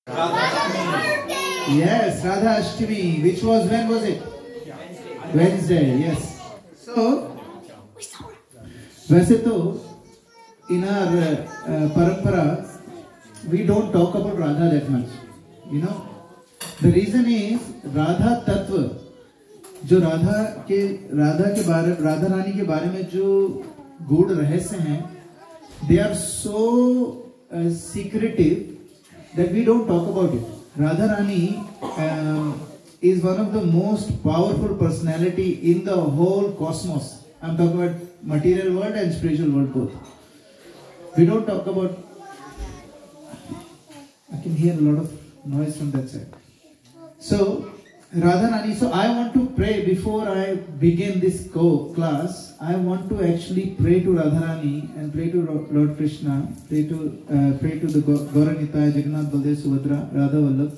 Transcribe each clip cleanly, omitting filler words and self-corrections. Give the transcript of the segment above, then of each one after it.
Yes, Radha Ashtami, which was, when was it? Wednesday, yes. So, वैसे तो in our parampara, we don't talk about Radha that much. You know, the reason is Radha Tattva, जो राधा रानी के बारे में जो गूढ़ रहस्य हैं, they are so secretive that we don't talk about it. Radha Rani is one of the most powerful personality in the whole cosmos. I'm talking about material world and spiritual world both. We don't talk about. I can hear a lot of noise from that side. So Radha Rani. So I want to pray before I begin this class. I want to actually pray to Radha Rani and pray to Lord Krishna. Pray to the Gaura-Nitai, Jagannath, Baldev, Subhadra, Radha Vallabh.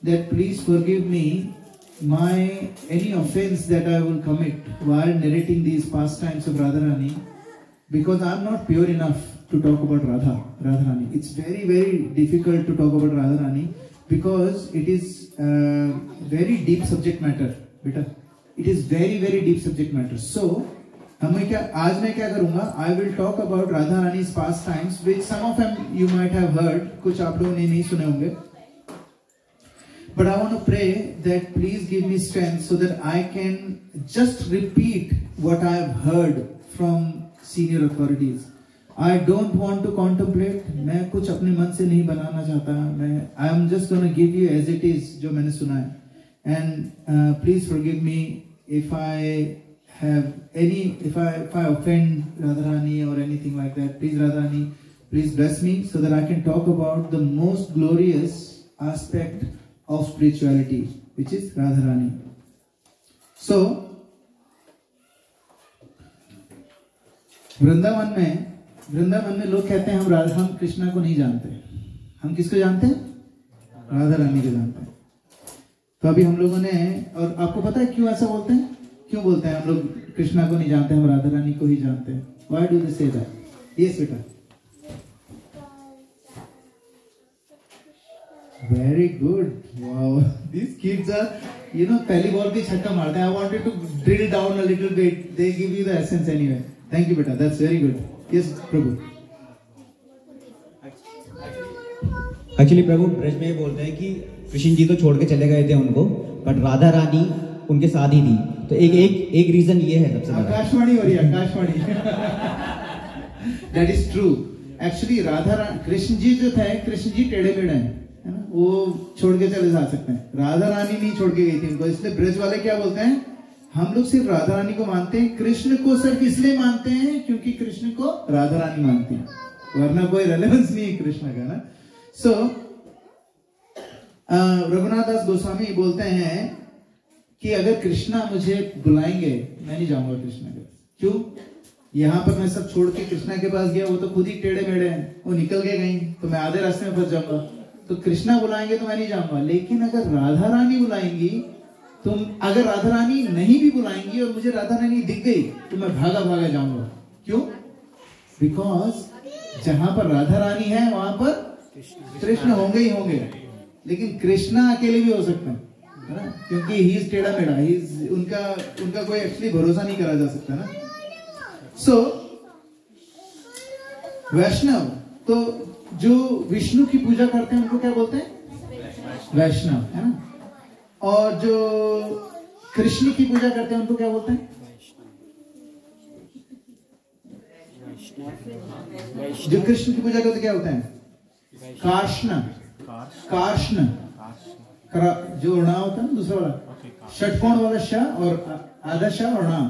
That please forgive me any offense that I will commit while narrating these pastimes of Radha Rani, because I am not pure enough to talk about Radha Rani. It's very, very difficult to talk about Radha Rani because it is very deep subject matter. Beta, it is very, very deep subject matter. So, आज मैं क्या करूँगा? I will talk about Radha Rani's pastimes, which some of them you might have heard, कुछ आप लोगों ने नहीं सुने होंगे. But I want to pray that please give me strength so that I can just repeat what I have heard from senior authorities. I don't want to contemplate. मैं कुछ अपने मन से नहीं बनाना चाहता. I am just going to give you as it is जो मैंने सुना है. And please forgive me if I have if I offend Radharani or anything like that. Please Radharani, please bless me so that I can talk about the most glorious aspect of spirituality, which is Radharani. So, Vrindavan में लोग कहते हैं हम कृष्णा को नहीं जानते. हम किसको जानते हैं? राधा रानी को जानते हैं. तो अभी हम लोगों ने, और आपको पता है क्यों ऐसा बोलते हैं? क्यों बोलते हैं हम लोग कृष्णा को नहीं जानते, हम राधा रानी को ही जानते हैं? Why do they say that? Yes, बेटा. Very good. Wow. These kids are, पहली बॉल भी छक्का मारते हैं. I wanted to drill down a little bit. They give you the essence anyway. Thank you, beta. That's very good. Yes, Prabhu. Actually, प्रभु ब्रज में ये बोलते हैं कि कृष्ण जी तो छोड़ के चले गए थे उनको, बट राधा रानी उनके साथ ही थी. तो एक रीजन ये है सबसे बड़ा. आकाशवाणी हो रही है, Akashvani. That is true. Actually, Krishna ji जो थे, कृष्ण जी टेढ़े मेढ़े हैं. वो छोड़ के चले जा सकते हैं. राधा रानी नहीं छोड़ के गई थी उनको. इसलिए ब्रज वाले क्या बोलते हैं? हम लोग सिर्फ राधा रानी को मानते हैं. कृष्ण को सिर्फ इसलिए मानते हैं क्योंकि कृष्ण को राधा रानी मानती है, वरना कोई रेलेवेंस नहीं है कृष्ण का ना. सो रघुनाथ दास गोस्वामी बोलते हैं कि अगर कृष्णा मुझे बुलाएंगे, मैं नहीं जाऊंगा कृष्णा के पास. क्यों? यहाँ पर मैं सब छोड़ के कृष्णा के पास गया, वो तो खुद ही टेढ़े मेढ़े हैं, वो निकल गए कहीं, तो मैं आधे रास्ते में फंस जाऊंगा. तो कृष्णा बुलाएंगे तो मैं नहीं जाऊंगा. लेकिन अगर राधा रानी बुलाएंगी, तो अगर राधा रानी नहीं भी बुलाएंगी और मुझे राधा रानी दिख गई, तो मैं भागा भागा जाऊंगा. क्यों? बिकॉज जहां पर राधा रानी है वहां पर कृष्ण होंगे ही होंगे. लेकिन कृष्णा अकेले भी हो सकते हैं, है ना, क्योंकि ही इज टेढ़ा मेढ़ा. उनका कोई एक्चुअली भरोसा नहीं करा जा सकता ना. सो वैष्णव, तो जो विष्णु की पूजा करते हैं उनको क्या बोलते हैं? वैष्णव, है ना. और जो कृष्ण की पूजा करते हैं उनको क्या बोलते हैं? जो कृष्ण की पूजा करते क्या होता है? कार्ष्ण. जो णा होता है ना, दूसरा वाला षटकोण वाला श और आधा श और णा,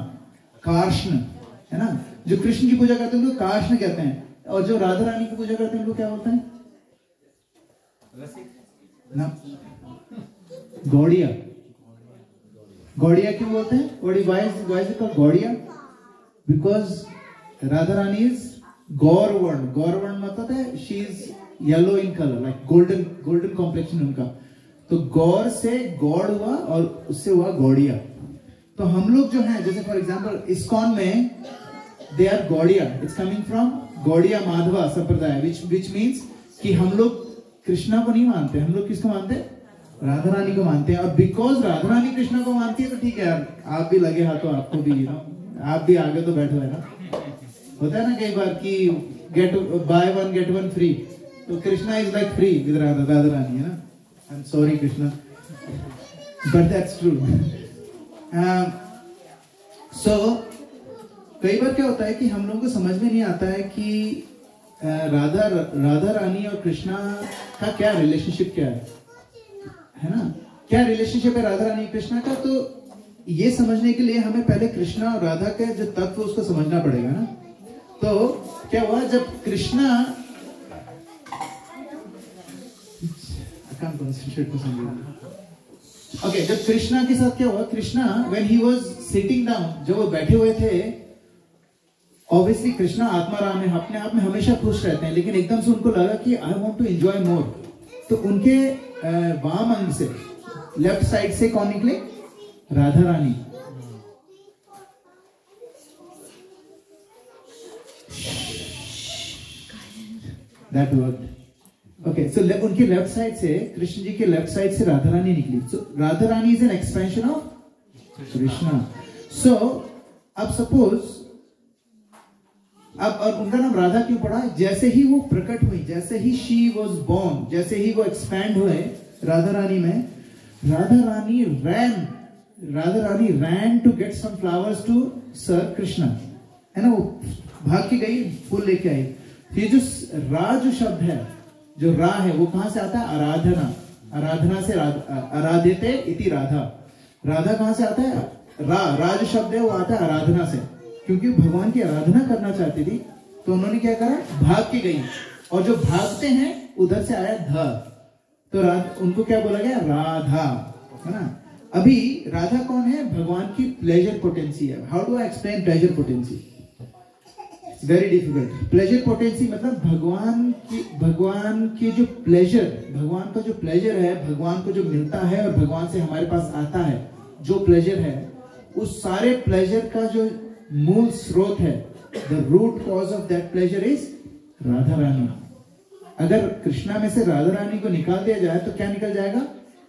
कार्ष्ण, है ना. जो कृष्ण की पूजा करते हैं उनको कार्ष्ण कहते हैं. और जो राधा रानी की पूजा करते हैं उनको क्या बोलते हैं? ना, गौड़िया. गौड़िया क्यों बोलते हैं? Why is it called Gaudiya? Because Radha Rani is गौरवर्ण. गौरवर्ण मतलब है she is yellow in color, like golden complexion उनका. तो गौर से गौड़ हुआ और उससे हुआ गौड़िया. तो हम लोग जो हैं, जैसे फॉर एग्जाम्पल इस्कॉन में they are Gaudiya. It's coming from Gaudiya Madhava संप्रदाय, which means कि हम लोग कृष्णा को नहीं मानते, हम लोग किसको मानते हैं? राधा रानी को मानते हैं। और बिकॉज राधा रानी कृष्णा को मानती है तो ठीक है यार, आप भी लगे हाथों, आपको भी आप भी आगे तो बैठो, है ना। होता है ना कई बार कि get buy one get one free, तो Krishna is like free with Radha Rani, है ना। I am sorry Krishna, but that's true. So कई बार क्या होता है कि हम लोगों को समझ में नहीं आता है कि राधा रानी और कृष्णा का क्या रिलेशनशिप क्या है ना, क्या रिलेशनशिप है राधा रानी कृष्णा का। तो ये समझने के लिए हमें पहले कृष्णा और राधा के जो तत्व उसको समझना पड़ेगा ना। तो क्या हुआ जब कृष्णा, ओके, जब कृष्णा के साथ क्या हुआ, Krishna when he was sitting down, जब वो बैठे हुए थे, ऑब्वियसली कृष्णा आत्माराम है, अपने आप में हमेशा खुश रहते हैं, लेकिन एकदम से उनको लगा कि I want to enjoy more. तो उनके वाम अंग से, लेफ्ट साइड से कौन निकले? Radha Rani. That worked. Okay, so उनके लेफ्ट साइड से, कृष्ण जी के लेफ्ट साइड से राधा रानी निकली। So Radha Rani is an expansion of Krishna. So अब सपोज, अब और उनका नाम राधा क्यों पड़ा? जैसे ही वो प्रकट हुई, जैसे ही शी वॉज बोर्न, जैसे ही वो एक्सपैंड हुए राधा रानी में, Radha Rani ran to get some flowers to serve Krishna, है ना। वो भाग के गई, फूल लेके आई। ये जो रा जो शब्द है, जो रा है, वो कहां से आता है? आराधना। आराधना से आराध्यते इति राधा। राधा कहां से आता है? रा जो शब्द है वो आता है आराधना से, क्योंकि भगवान की आराधना करना चाहती थी, तो उन्होंने क्या करा? भाग के गई। और जो भागते हैं उधर से आया ध, तो उनको क्या बोला गया? राधा, है ना। अभी राधा कौन है? भगवान की प्लेजर पोटेंसी है। How do I explain pleasure potency? Very difficult. Pleasure potency मतलब भगवान की जो प्लेजर, भगवान का जो प्लेजर है, भगवान को जो मिलता है और भगवान से हमारे पास आता है जो प्लेजर है, उस सारे प्लेजर का जो मूल स्रोत है, the root cause of that pleasure is Radha Rani. अगर कृष्णा में से राधा रानी को निकाल दिया जाए तो क्या निकल जाएगा?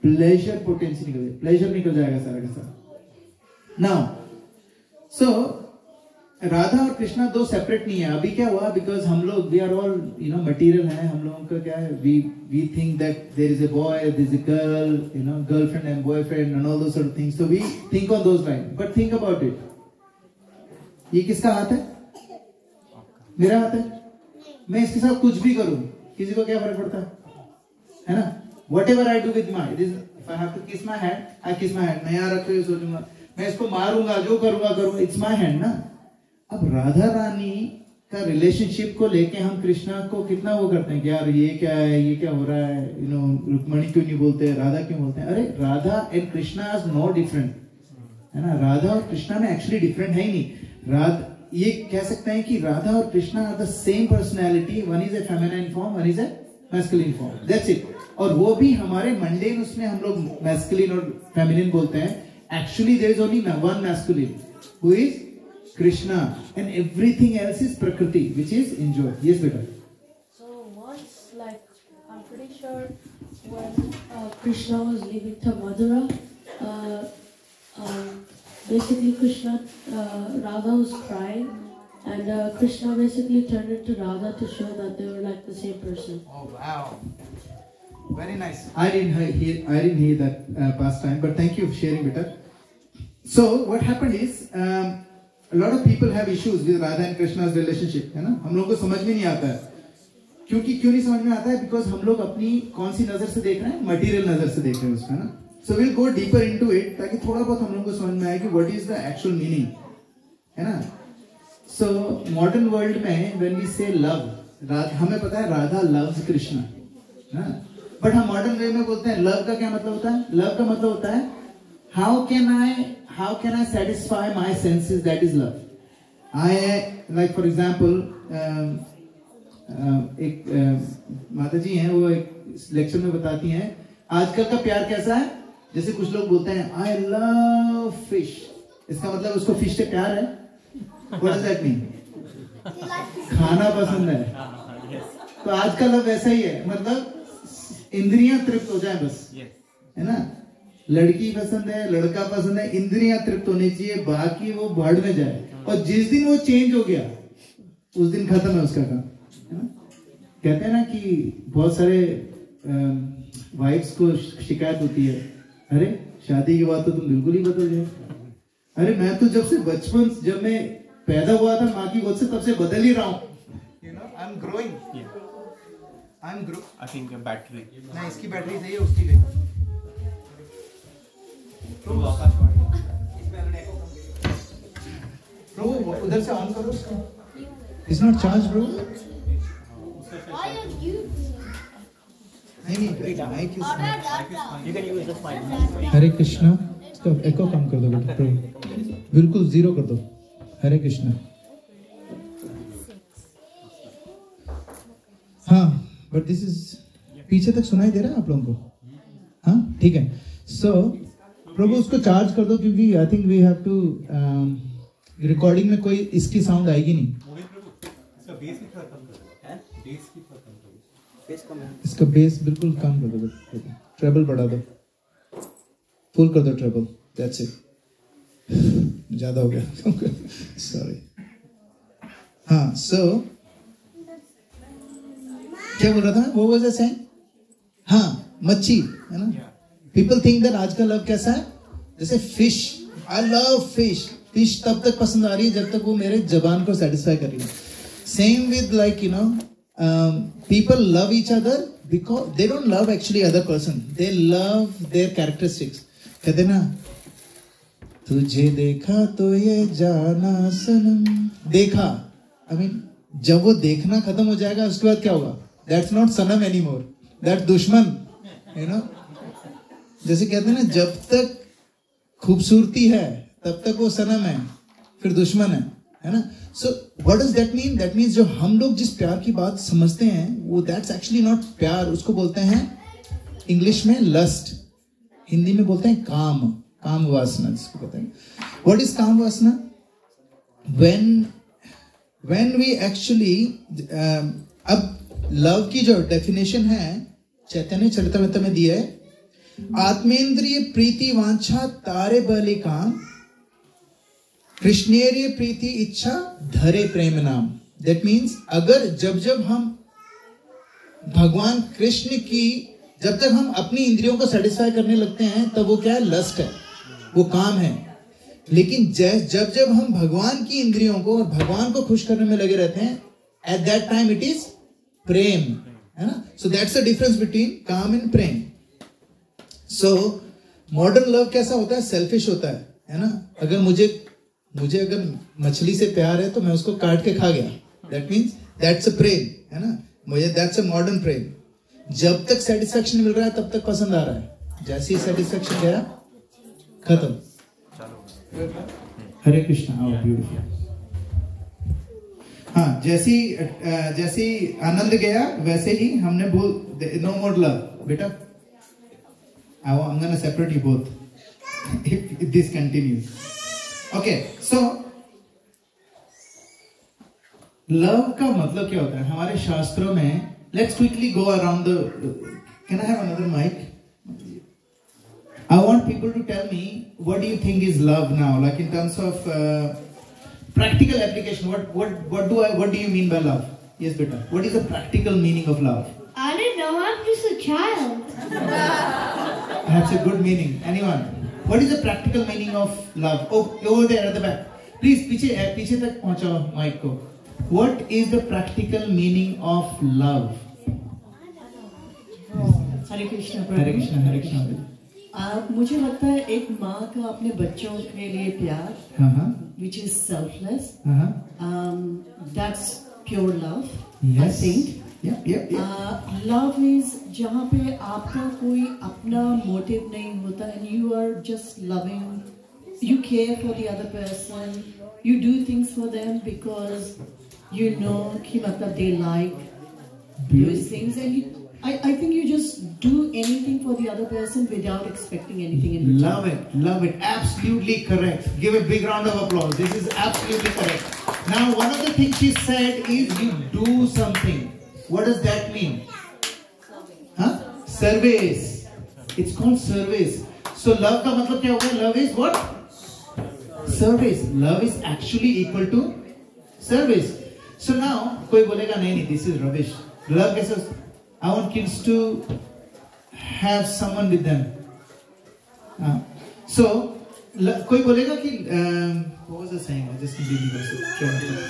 प्लेजर पोटेंसी निकल जाएगा, प्लेजर निकल जाएगा सारा का सारा। नाउ सो राधा और कृष्णा दो सेपरेट नहीं है। अभी क्या हुआ? बिकॉज हम लोग वी आर ऑल मटेरियल है, हम लोगों का क्या है, we think that there is a boy, there is a girl, girlfriend and boyfriend and all those sort of things. So we think on those line, but think about it, ये किसका हाथ है? मेरा हाथ है। मैं इसके साथ कुछ भी करूं, किसी को क्या फर्क पड़ता है ना। Whatever I do with my, if I have to kiss my hand, I kiss my hand. मैं यहाँ रख के सोचूंगा, मैं इसको मारूंगा, जो करूंगा, it's my hand ना। अब राधा रानी का रिलेशनशिप को लेके हम कृष्णा को कितना वो करते हैं कि यार ये क्या है, ये क्या हो रहा है, रुक्मणी क्यों नहीं बोलते, राधा क्यों बोलते हैं? अरे Radha and Krishna is no different, है ना। राधा और कृष्णा में एक्चुअली डिफरेंट है ही नहीं। ये कह सकते हैं कि राधा और Krishna are the same personality, one is a feminine form, one is a masculine form, that's it. और वो भी हमारे मंडेन उसमें हम लोग मैस्कुलिन और फेमिनिन बोलते हैं। Actually there is only one masculine who is Krishna and everything else is prakriti which is enjoy. Yes बेटा। So once, like, I'm pretty sure when Krishna was leaving to Mathura, basically Radha was crying, and Krishna basically turned into Radha to show that they were like the same person. Oh wow, very nice. I didn't hear that past time, but thank you for sharing, beta. So what happened is a lot of people have issues with Radha and Krishna's relationship, है ना। हम लोगों को समझ में नहीं आता है। क्यों नहीं समझ में आता है? बिकॉज हम लोग अपनी कौन सी नजर से देख रहे हैं? मटेरियल नजर से देख रहे हैं उसका, है ना। So we'll go deeper into it ताकि थोड़ा बहुत हम लोगों को समझ में आए कि what is the actual meaning, है ना। So modern world में when we say love, हमें पता है राधा loves कृष्णा, है ना। बट हम मॉडर्न वे में बोलते हैं लव का क्या मतलब होता है? लव का मतलब होता है how can I satisfy my senses, that is love. Like for example, एक माता जी हैं, वो एक लेक्चर में बताती हैं आजकल का प्यार कैसा है। जैसे कुछ लोग बोलते हैं I love fish, इसका मतलब उसको फिश से प्यार है। What does that mean? खाना पसंद है। तो आज का लव वैसा ही है, मतलब इंद्रियां तृप्त हो जाए बस, है ना। लड़की पसंद है, लड़का पसंद है, इंद्रियां तृप्त होनी चाहिए, बाकी वो बढ़ में जाए। और जिस दिन वो चेंज हो गया उस दिन खत्म है उसका काम, है ना। कहते हैं ना कि बहुत सारे वाइफ्स को शिकायत होती है, अरे शादी के बाद तो तुम बिल्कुल ही बदल गए। अरे मैं तो जब से बचपन, जब मैं पैदा हुआ था माँ की गोद से, तब से बदल ही रहा हूँ। You know, I'm growing. I think a battery. ना इसकी बैटरी सही है, उसकी ले। Bro, उधर से ऑन करो उसको। It's not charged, bro. नहीं, माइक हरे कृष्णा, इसका एको कम कर दो बेटा, बिल्कुल जीरो कर दो। हरे कृष्णा। हाँ, बट दिस इज, पीछे तक सुनाई दे रहा है आप लोगों को? हाँ, ठीक है। सो प्रभु उसको चार्ज कर दो, क्योंकि I think we have to, recording में कोई इसकी साउंड आएगी नहीं। इसका बेस बिल्कुल कम कर दो, ट्रेबल बढ़ा दो, फुल कर दो ट्रेबल, दैट्स इट। ज्यादा हो गया, सॉरी। हाँ, सो क्या बोल रहा था, वो वाज सेइंग, हाँ मच्छी, है ना। पीपल थिंक दैट आज का लव कैसा है, जैसे fish, I love fish. Fish तब तक पसंद आ रही है जब तक वो मेरे जबान को सेटिस्फाई कर रही है। Same with like you know, people love each other because they don't love actually other person, they love their characteristics. कहते ना, तुझे देखा तो ये जाना सनम, देखा, I mean, जब वो देखना खत्म हो जाएगा उसके बाद क्या होगा, that's not Sanam anymore, that's दुश्मन, you know। जैसे कहते हैं ना, जब तक खूबसूरती है तब तक वो सनम है, फिर दुश्मन है ना। So what does that mean? That means जो हम लोग जिस प्यार की बात समझते हैं वो that's actually not प्यार, उसको बोलते हैं इंग्लिश में लस्ट, हिंदी में बोलते हैं काम, काम वासना जिसको कहते हैं। What is काम वासना? When we actually अब लव की जो डेफिनेशन है चैतन्य चरितमृत में दी है, आत्मेंद्रिय प्रीति वांछा तारे बलि काम, कृष्णेरिय प्रीति इच्छा धरे प्रेम नाम। दैट मीन्स अगर जब हम भगवान कृष्ण की, जब तक हम अपनी इंद्रियों को सेटिस्फाई करने लगते हैं तब वो क्या है, लस्ट है, वो काम है। लेकिन जब हम भगवान की इंद्रियों को और भगवान को खुश करने में लगे रहते हैं, at that time it is prem, है ना। So that's the difference between kaam and prem. So modern love कैसा होता है, सेल्फिश होता है ना। अगर मुझे अगर मछली से प्यार है तो मैं उसको काट के खा गया, दैट मीन्स दैट्स अ प्रेम, है ना। मुझे दैट्स अ मॉडर्न प्रेम। जब तक सेटिस्फेक्शन मिल रहा है तब तक पसंद आ रहा है, जैसे ही सेटिस्फेक्शन गया खत्म। हरे कृष्णा। ब्यूटीफुल। हाँ, जैसे आनंद गया वैसे ही हमने बोल, नो मोर लव बेटा, I'm gonna separate you both if this continues. Okay, so love का मतलब क्या होता है हमारे शास्त्रों में? Let's quickly go around the. Can I have another mic? I want people to tell me what do you think is love now, like in terms of practical application. What do you mean by love? Yes, beta. What is the practical meaning of love? I don't know. I'm just a child. That's a good meaning. Anyone? What is the practical meaning of love? Oh, over there at the back. Please, पीछे तक पहुंचाओ mic को. What is the practical meaning of love? हरे कृष्णा। हरे कृष्णा, हरे कृष्णा। मुझे लगता है एक माँ का अपने बच्चों के लिए प्यार, which is selfless, that's pure love. Yes. I think. Yeah. Love is जहाँ पे आपका कोई अपना मोटिव नहीं होता, and you are just loving, you care for the other person, you do things for them because you know कि मतलब they like those things, and I think you just do anything for the other person without expecting anything in return. Love it, absolutely correct. Give a big round of applause. This is absolutely correct. Now, one of the things she said is you do something. What does that mean? Service. It's called service. So love का मतलब क्या होगा? Love is what? Service. Love is actually equal to service. So now कोई बोलेगा नहीं, this is rubbish. Love कैसे? I want kids to have someone with them. So कोई बोलेगा कि what was the saying? I just completely lost it.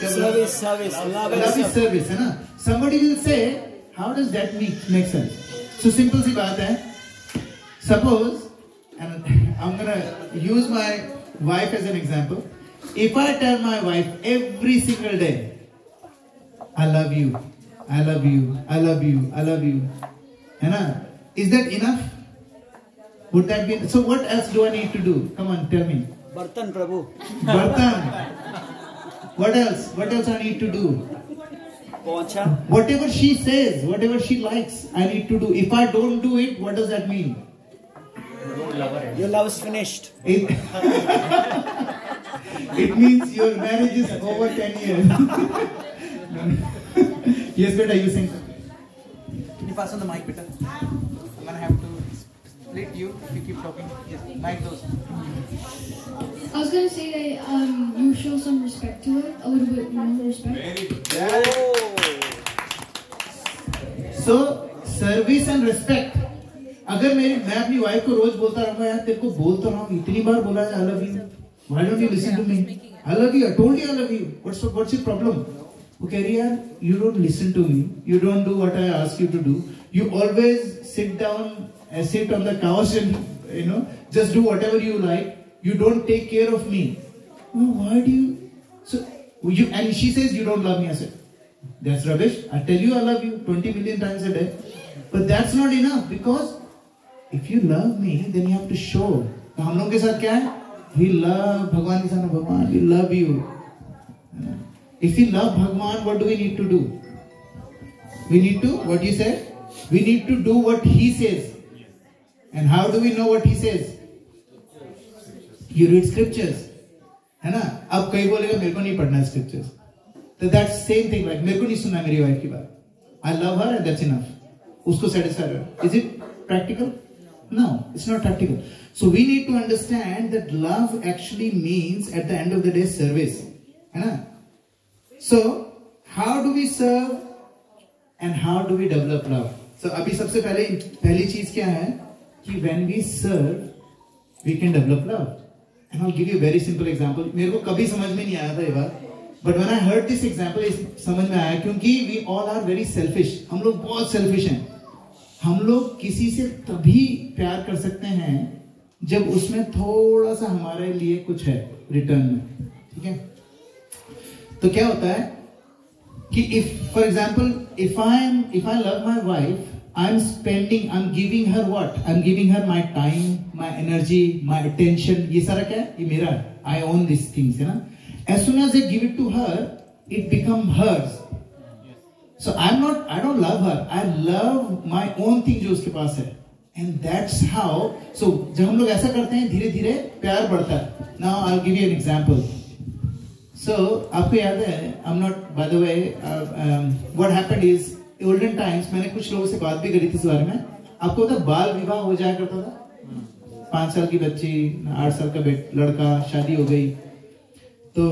Service. Love is service, है ना? Somebody will say, how does that make sense? So simple सी बात है. Suppose, and I'm gonna use my wife as an example. If I tell my wife every single day, I love you, I love you, I love you, I love you, है ना? Is that enough? Would that be? So what else do I need to do? Come on, tell me. बर्तन प्रभु. Bartan. What else? What else I need to do? पहुंचा. Whatever she says, whatever she likes, I need to do. If I don't do it, what does that mean? Your love is finished. It means your marriage is over 10 years. Yes, beta, you sing. Can you pass on the mic, beta? I'm gonna have to split you if you keep talking. Yes, mic goes. I was gonna say that you show some respect to it, a little bit more respect. So, service and respect. अगर मैं अपनी wife को रोज बोलता रहूंगा, यार तेरे को बोल तो रहा हूँ, इतनी बार बोला है I love you. Why don't you listen to me? I love you. I told you I love you. What's your problem? वो कह रही है, यार you don't listen to me. You don't do what I ask you to do. You always sit down, sit on the couch and just do whatever you like. You don't take care of me. Oh, why do you? So and she says you don't love me. I said, that's rubbish. I tell you I love you 20 million times a day. But that's not enough, because if you love me, then you have to show. तो हम लोग के साथ क्या है? We love भगवान के साथ भगवान. We love you. If you love Bhagwan, what do we need to do? We need to, what you said? We need to do what he says. And how do we know what he says? You read scriptures. है ना? अब कई बोलेगा मेरे को नहीं पढ़ना scriptures. So that's same thing. Like मेरे को नहीं सुनना मेरी wife की बात. I love her and that's enough. उसको satisfy her. Is it practical? No, it's not practical. So we need to understand that love actually means at the end of the day service. है ना? So how do we serve and how do we develop love? So अभी सबसे पहली चीज क्या है कि when we serve, we can develop love. And I'll give you a very simple example. मेरे को कभी समझ में नहीं आया था ये बात. But when I heard this example, समझ में आया क्योंकि we all are very selfish. हम लोग बहुत selfish हैं. हम लोग किसी से तभी प्यार कर सकते हैं जब उसमें थोड़ा सा हमारे लिए कुछ है रिटर्न में. ठीक है? तो क्या होता है कि if for example if I love my wife, I'm giving her what? I'm giving her my time, my energy, my attention. ये सारा क्या है? ये मेरा है. I own these things, है ना? As soon as I give it to her, it becomes hers. So I don't love her. I love my own thing जो उसके पास है. And that's how. So जब हम लोग ऐसा करते हैं, धीरे धीरे प्यार बढ़ता है. Now I'll give you an example. So आपको याद है? I'm not. By the way, what happened is olden times मैंने कुछ लोगों से बात भी करी थी इस बारे में. आपको पता बाल विवाह हो जाया करता था. 5 साल की बच्ची, 8 साल का लड़का, शादी हो गई. तो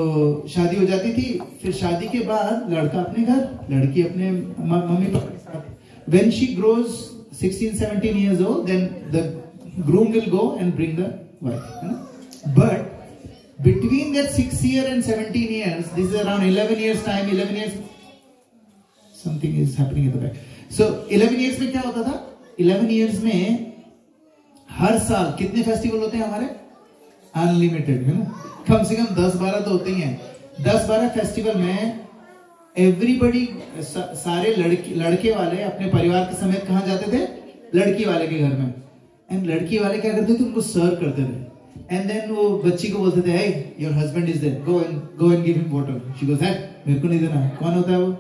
शादी हो जाती थी. फिर शादी के बाद लड़का अपने घर, लड़की अपने मम्मी पापा के साथ. When she grows 16-17 years old, then the groom will go and bring the wife. But between that 6 year and 17 years, this is around 11 years time. 11 years, something is happening at the back. So 11 years में क्या होता था? 11 years में हर साल कितने festival होते हैं हमारे? अनलिमिटेड, है ना? कम से कम 10-12 तो होते ही हैं. 10-12 फेस्टिवल में एवरीबडी, सारे लड़के वाले अपने परिवार के समेत कहाँ जाते थे? लड़की वाले के घर में. एंड लड़की वाले क्या करते थे? उनको सर्व करते थे. एंड देन वो बच्ची को बोलते थे, hey, your husband is there, go and give him water. She goes, hey, मेरे को नहीं देना. कौन होता है वो?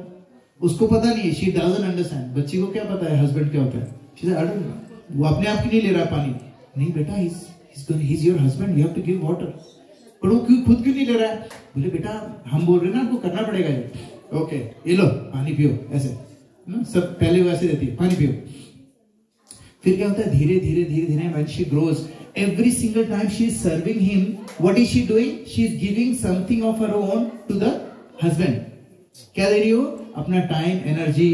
उसको पता नहीं है. She doesn't understand. बच्ची को क्या पता है husband क्या होता है? She said, I don't know. वो अपने आप की नहीं ले रहा पानी. नहीं बेटा, he's your husband, you have to give water. पर वो खुद क्यों नहीं ले रहा है? बोले बेटा हम बोल रहे ना, आपको करना पड़ेगा ये. ओके, ये लो पानी पियो. ऐसे ना, सब पहले वैसे देती है, पानी पियो. फिर क्या होता है, धीरे धीरे धीरे धीरे when she grows, every single time she is serving him, what is she doing? She is giving something of her own to the husband. क्या दे रही हो? अपना टाइम, एनर्जी,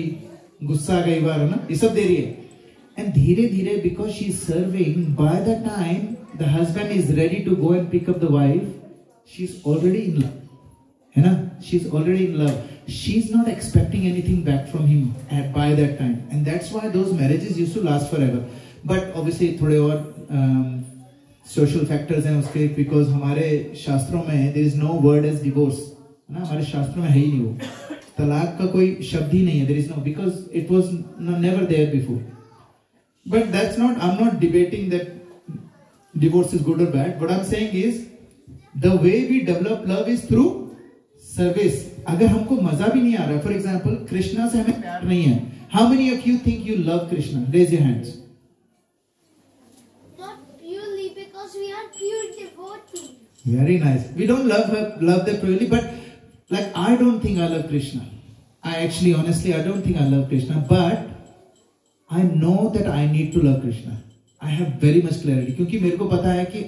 गुस्सा कई बार है ना, ये सब दे रही है. And धीरे धीरे because she is serving, by the time the husband is ready to go and pick up the wife, she is already in love. है ना? She is already in love. She is not expecting anything back from him by that time, and that's why those marriages used to last forever. But obviously थोड़े और social factors हैं उसके, because हमारे शास्त्रों में there is no word as divorce, है ना? हमारे शास्त्रों में है ही नहीं वो, तलाक का कोई शब्द ही नहीं है. There is no, because it was never there before. But that's not, I'm not debating that divorce is good or bad. What I'm saying is the way we develop love is through service. अगर हमको मजा भी नहीं आ रहा, for example Krishna से हमें प्यार नहीं है, how many of you think you love Krishna? Raise your hands. Not purely, because we are pure devotees. Very nice. We don't love them purely, but like I don't think I love Krishna. I actually, honestly, I don't think I love Krishna, but I know that I need to love Krishna. I have very much clarity, क्योंकि मेरे को पता है कि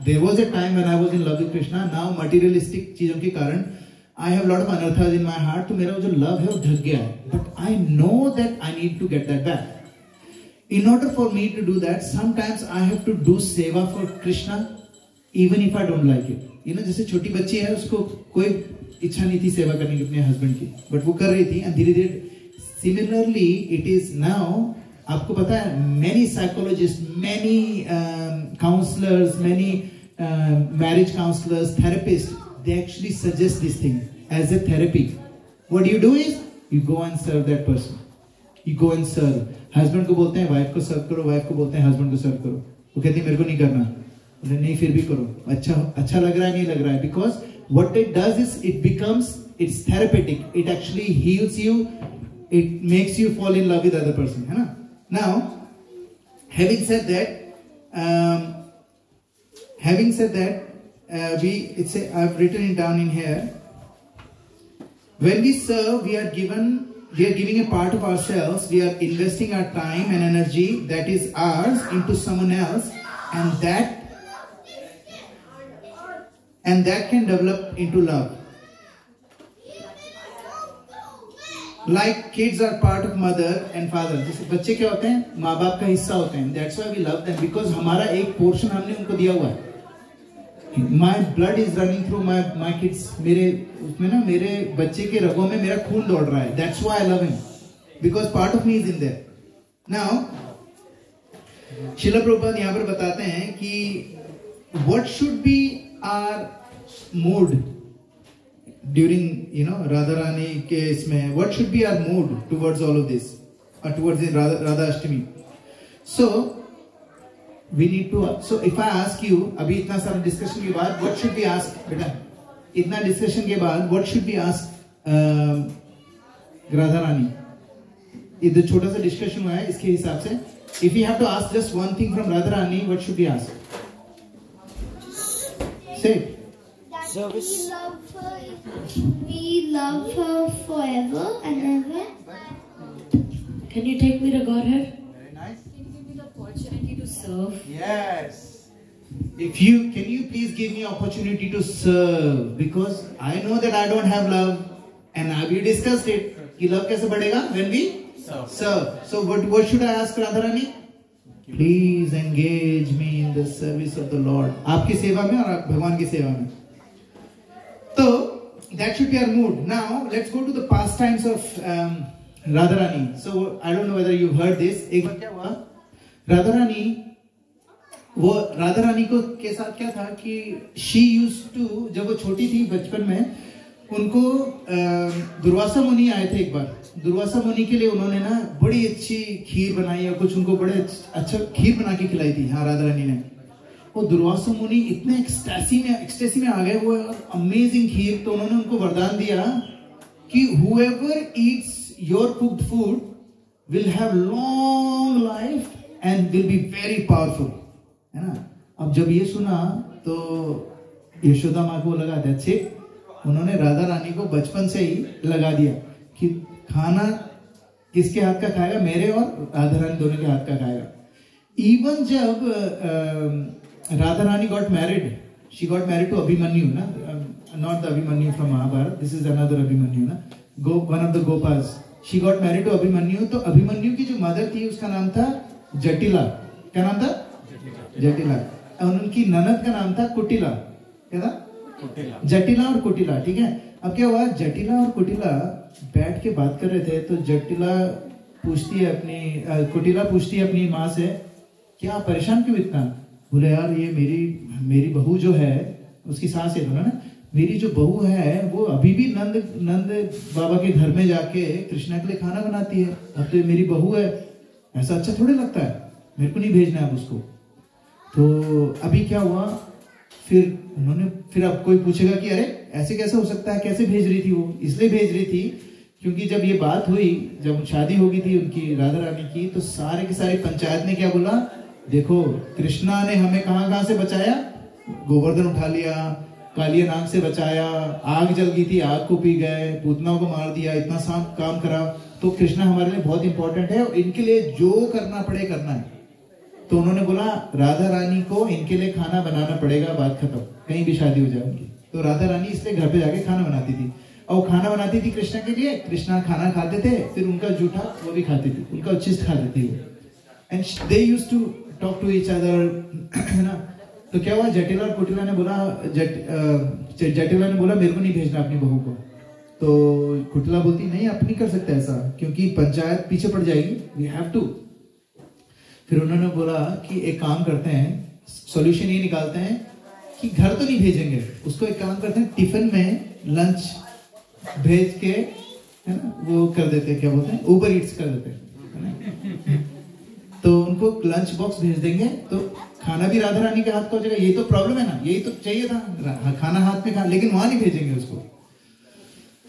there was a time when I was in love with Krishna. Now materialistic चीजों के कारण I have a lot of anarthas in my heart, तो मेरा जो love है वो ढक गया है. But I know that I need to get that back. In order for me to do that, sometimes I have to do seva for Krishna, even if I don't like it. You know, जैसे छोटी बच्ची है, उसको कोई इच्छा नहीं थी सेवा करने की अपने हस्बैंड की, but वो कर रही थी, and धीरे धीरे. Similarly, it is now. आपको पता है, many psychologists, many counselors, many marriage counselors, therapists, they actually suggest this thing as a therapy. What you do is you go and serve that person. You go and serve. Husband को बोलते हैं wife को serve करो, wife को बोलते हैं husband को serve करो. वो कहती है मेरे को नहीं करना. बोले नहीं फिर भी करो. अच्छा लग रहा है, नहीं लग रहा है. Because what it does is it's therapeutic. It actually heals you. It makes you fall in love with the other person. है ना? Now, having said that, I've written it down in here. When we serve, we are giving a part of ourselves. We are investing our time and energy that is ours into someone else, and that can develop into love. Like kids are part of mother and father. जैसे बच्चे क्या होते हैं, माँ बाप का हिस्सा होते हैं. That's why we love them, because हमारा एक portion हमने उनको दिया हुआ है. My blood is running through my kids. मेरे बच्चे के रगों में मेरा खून दौड़ रहा है. That's why I love him, because part of me is in there. Now, Srila Prabhupada यहाँ पर बताते हैं कि what should be our mood during, Radha Rani के इसमें, what should be our mood towards all of this, or towards the Radha Ashtami. So we need to. So if I ask you, अभी इतना सारा discussion के बाद, what should we ask, बेटा? इतना discussion के बाद, what should we ask Radha Rani? इधर छोटा सा डिस्कशन हुआ है, इसके हिसाब से, if we have to ask just one thing from Radha Rani, what should we ask? Say. Service. We love her forever and ever. Can you take me to Godhead? Very nice. Can you give me the opportunity to serve? Yes. Can you please give me opportunity to serve, because I know that I don't have love, and we discussed it. कि love कैसे बढ़ेगा? When we serve. So what should I ask Radha Rani? Please engage me in the service of the Lord. आपकी सेवा में और भगवान की सेवा में. So that should be our mood. Now let's go to the pastimes of Radharani. So I don't know whether you heard this. एक बार क्या हुआ, राधारानी को के साथ क्या था कि she used to, जब वो छोटी थी बचपन में, उनको दुर्वासा मुनि आए थे एक बार. दुर्वासा मुनि के लिए उन्होंने ना बड़ी अच्छी खीर बनाई, और कुछ उनको बड़े अच्छा खीर बना के खिलाई थी. हाँ, राधारानी ने. वो दुर्वासा मुनि इतने एक्सटेसी में आ गए, वो अमेजिंग खीर. तो उन्होंने उनको वरदान दिया कि whoever eats your cooked food will have long life and will be very powerful. है ना? अब जब ये सुना तो यशोदा माँ को लगा था अच्छे. उन्होंने राधा रानी को बचपन से ही लगा दिया कि खाना किसके हाथ का खाएगा, मेरे और राधा रानी दोनों के हाथ का खाएगा. इवन जब Radha Rani got married, she got married to Abhimanyu ना, not the Abhimanyu from Mahabharata, this is another Abhimanyu ना, one of the gopas, she got married to Abhimanyu. तो अभिमन्यु की जो मदर थी उसका नाम था जटिला। क्या नाम था? जटिला। और उनकी ननद का नाम था कुटिला। क्या था? कुटिला। जटिला और कुटिला, ठीक है। अब क्या हुआ, जटिला और कुटिला बैठ के बात कर रहे थे, तो जटिला पूछती है अपनी, कुटिला पूछती है अपनी माँ से, क्या परेशान क्यों इतना? बोले यार ये मेरी बहू जो है, उसकी सास है दोनों ना, मेरी जो बहू है वो अभी भी नंद बाबा के घर में जाके कृष्णा के लिए खाना बनाती है। अब तो मेरी बहू है, ऐसा अच्छा थोड़े लगता है, मेरे को नहीं भेजना है अब उसको। तो अभी क्या हुआ, फिर अब कोई पूछेगा कि अरे ऐसे कैसे हो सकता है, कैसे भेज रही थी वो? इसलिए भेज रही थी क्योंकि जब ये बात हुई, जब शादी हो गई थी उनकी राधा रानी की, तो सारे के सारे पंचायत ने क्या बोला, देखो कृष्णा ने हमें कहां से बचाया, गोवर्धन उठा लिया, कालिया नाग से बचाया, आग जल गई थी आग को पी गए, पूतनाओं को मार दिया, इतना सा काम करा, तो कृष्णा हमारे लिए बहुत इंपॉर्टेंट है और इनके लिए जो करना पड़े करना है। तो उन्होंने बोला राधा रानी को इनके लिए खाना बनाना पड़ेगा, बात खत्म, कहीं भी शादी हो जाए उनकी। तो राधा रानी इसलिए घर पे जाके खाना बनाती थी, और खाना बनाती थी कृष्णा के लिए, कृष्णा खाना खाते थे, फिर उनका जूठा वो भी खाती थी, उनका उच्छिष्ट खाती थी वो, and they used to talk to each other, है ना। तो क्या हुआ, जटिला और कुटिला ने बोला, जटिला ने बोला मेरे को नहीं भेजना अपनी बहू को। तो कुटिला बोलती नहीं, आप नहीं कर सकते ऐसा, क्योंकि पंचायत पीछे पड़ जाएगी, वी हैव टू। फिर उन्होंने बोला कि एक काम करते हैं, सॉल्यूशन ये निकालते हैं कि घर तो नहीं भेजेंगे उसको, एक काम करते हैं टिफिन में लंच भेज के, है ना, वो कर देते हैं, क्या बोलते हैं, ऊबर ईट्स कर देते हैं। तो उनको लंच बॉक्स भेज देंगे, तो खाना भी राधा रानी के हाथ का हो जाएगा। यही तो प्रॉब्लम है ना, यही तो चाहिए था, खाना हाथ में खा, लेकिन वहां नहीं भेजेंगे उसको।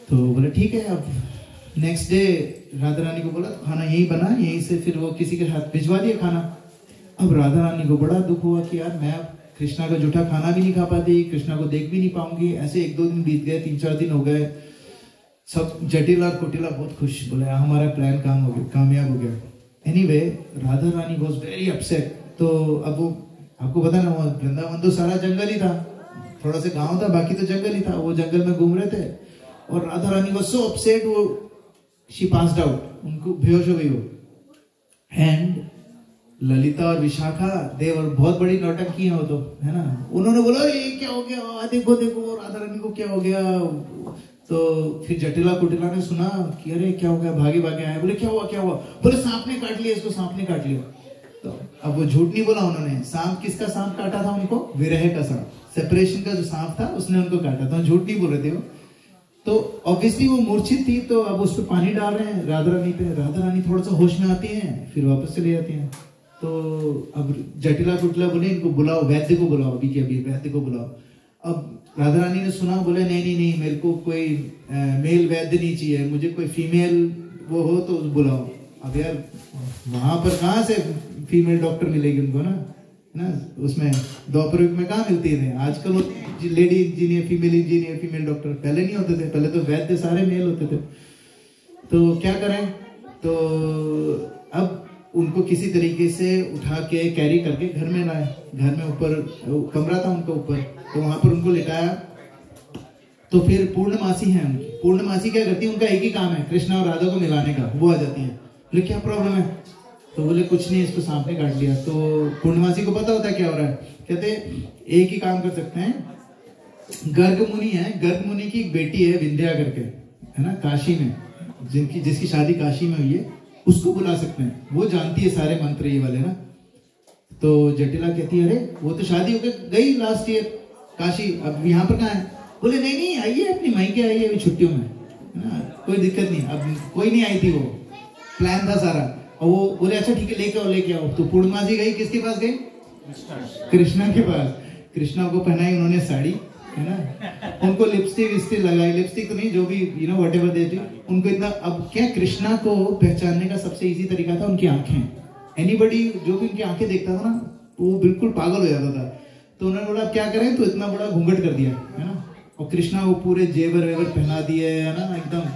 तो बोले ठीक है। अब नेक्स्ट डे राधा रानी को बोला तो खाना यही बना, यहीं से फिर वो किसी के हाथ भिजवा दिया खाना। अब राधा रानी को बड़ा दुख हुआ कि यार मैं कृष्णा का जूठा खाना भी नहीं खा पाती, कृष्णा को देख भी नहीं पाऊंगी। ऐसे 1-2 दिन बीत गए, 3-4 दिन हो गए, सब जटिला और कुटिला बहुत खुश, बोले हमारा प्लान कामयाब हो गया। Anyway Radha Rani was very upset. तो अब वो आपको पता ना, वो वृंदावन तो सारा जंगल ही था, थोड़ा सा गांव था, बाकी तो जंगल ही था, वो जंगल में घूम रहे थे, और Radha Rani was so upset, वो शी पास्ड आउट, उनको बेहोश हो गई वो। एंड ललिता और विशाखा, देवर बहुत बड़ी नौटंकी है वो तो, है ना, उन्होंने बोला ये क्या हो गया, देखो राधा रानी को क्या हो गया। तो फिर जटिला कुटिला ने सुना कि अरे क्या हो गया, भागे आए, बोले क्या हुआ, बोले सांप ने काट लिया इसको, सांप ने काट लिया। तो अब वो झूठ नहीं बोला उन्होंने, सांप किसका सांप काटा था उनको, विरह का सांप, सेपरेशन का जो सांप था उसने उनको काटा था, झूठ नहीं बोल रहे थे वो। तो ऑब्वियसली वो मूर्छित थी, तो अब उस पर पानी डाल रहे हैं राधा रानी पे, राधा रानी थोड़ा सा होश में आती हैं, फिर वापस चले जाती हैं। तो अब जटिला कुटिला बोले इनको बुलाओ, वैद्य को बुलाओ, अभी के अभी वैद्य को बुलाओ। अब राधा रानी ने सुना, बोले नहीं, मेरे को कोई मेल वैद्य नहीं चाहिए, मुझे कोई फीमेल वो हो तो बुलाओ। अब यार वहां पर कहाँ से फीमेल डॉक्टर मिलेगी उनको ना, उसमें द्वापर युग में कहाँ मिलती है, आजकल लेडी इंजीनियर, फीमेल डॉक्टर, पहले नहीं होते थे, पहले तो वैद्य सारे मेल होते थे। तो क्या करें, तो अब उनको किसी तरीके से उठा के कैरी करके घर में लाए, घर में ऊपर कमरा था उनका ऊपर, तो वहां पर उनको लिटाया। तो फिर पूर्णमासी है उनकी, पूर्णमासी क्या करती है, उनका एक ही काम है कृष्णा और राधा को मिलाने का, वो आ जाती है। बोले क्या प्रॉब्लम है, तो बोले कुछ नहीं, इसको सांप ने काट लिया। तो पूर्णमासी को पता होता है क्या हो रहा है, कहते एक ही काम कर सकते हैं, गर्ग मुनि है, गर्ग मुनि की एक बेटी है विंध्या करके, है ना, काशी में, जिसकी शादी काशी में हुई है, उसको बुला सकते हैं, वो जानती है सारे मंत्र ये वाले ना। तो जटिला कहती है अरे वो तो शादी होकर गई लास्ट ईयर काशी, अब यहाँ पर कहाँ है। बोले नहीं आइए, अपनी मायके आइए अभी छुट्टियों में, है ना, कोई दिक्कत नहीं। अब कोई नहीं आई थी, वो प्लान था सारा। और वो बोले अच्छा ठीक है लेके आओ। तो पूर्णमासी गई, किसके पास गई, कृष्णा के पास। कृष्णा को पहनाई उन्होंने साड़ी, है ना, उनको लिपस्टिक लगाई, लिपस्टिक तो नहीं, जो भी व्हाटएवर दे दी उनको इतना। अब क्या, कृष्णा को पहचानने का सबसे इजी तरीका था उनकी आंखें। एनीबडी जो भी उनकी आंखें देखता था ना, वो बिल्कुल पागल हो जाता था। तो उन्होंने बोला क्या करें, तो इतना बड़ा घूंघट कर दिया, है ना, और कृष्णा को पूरे जेवर वेवर पहना दिए, है ना, एकदम।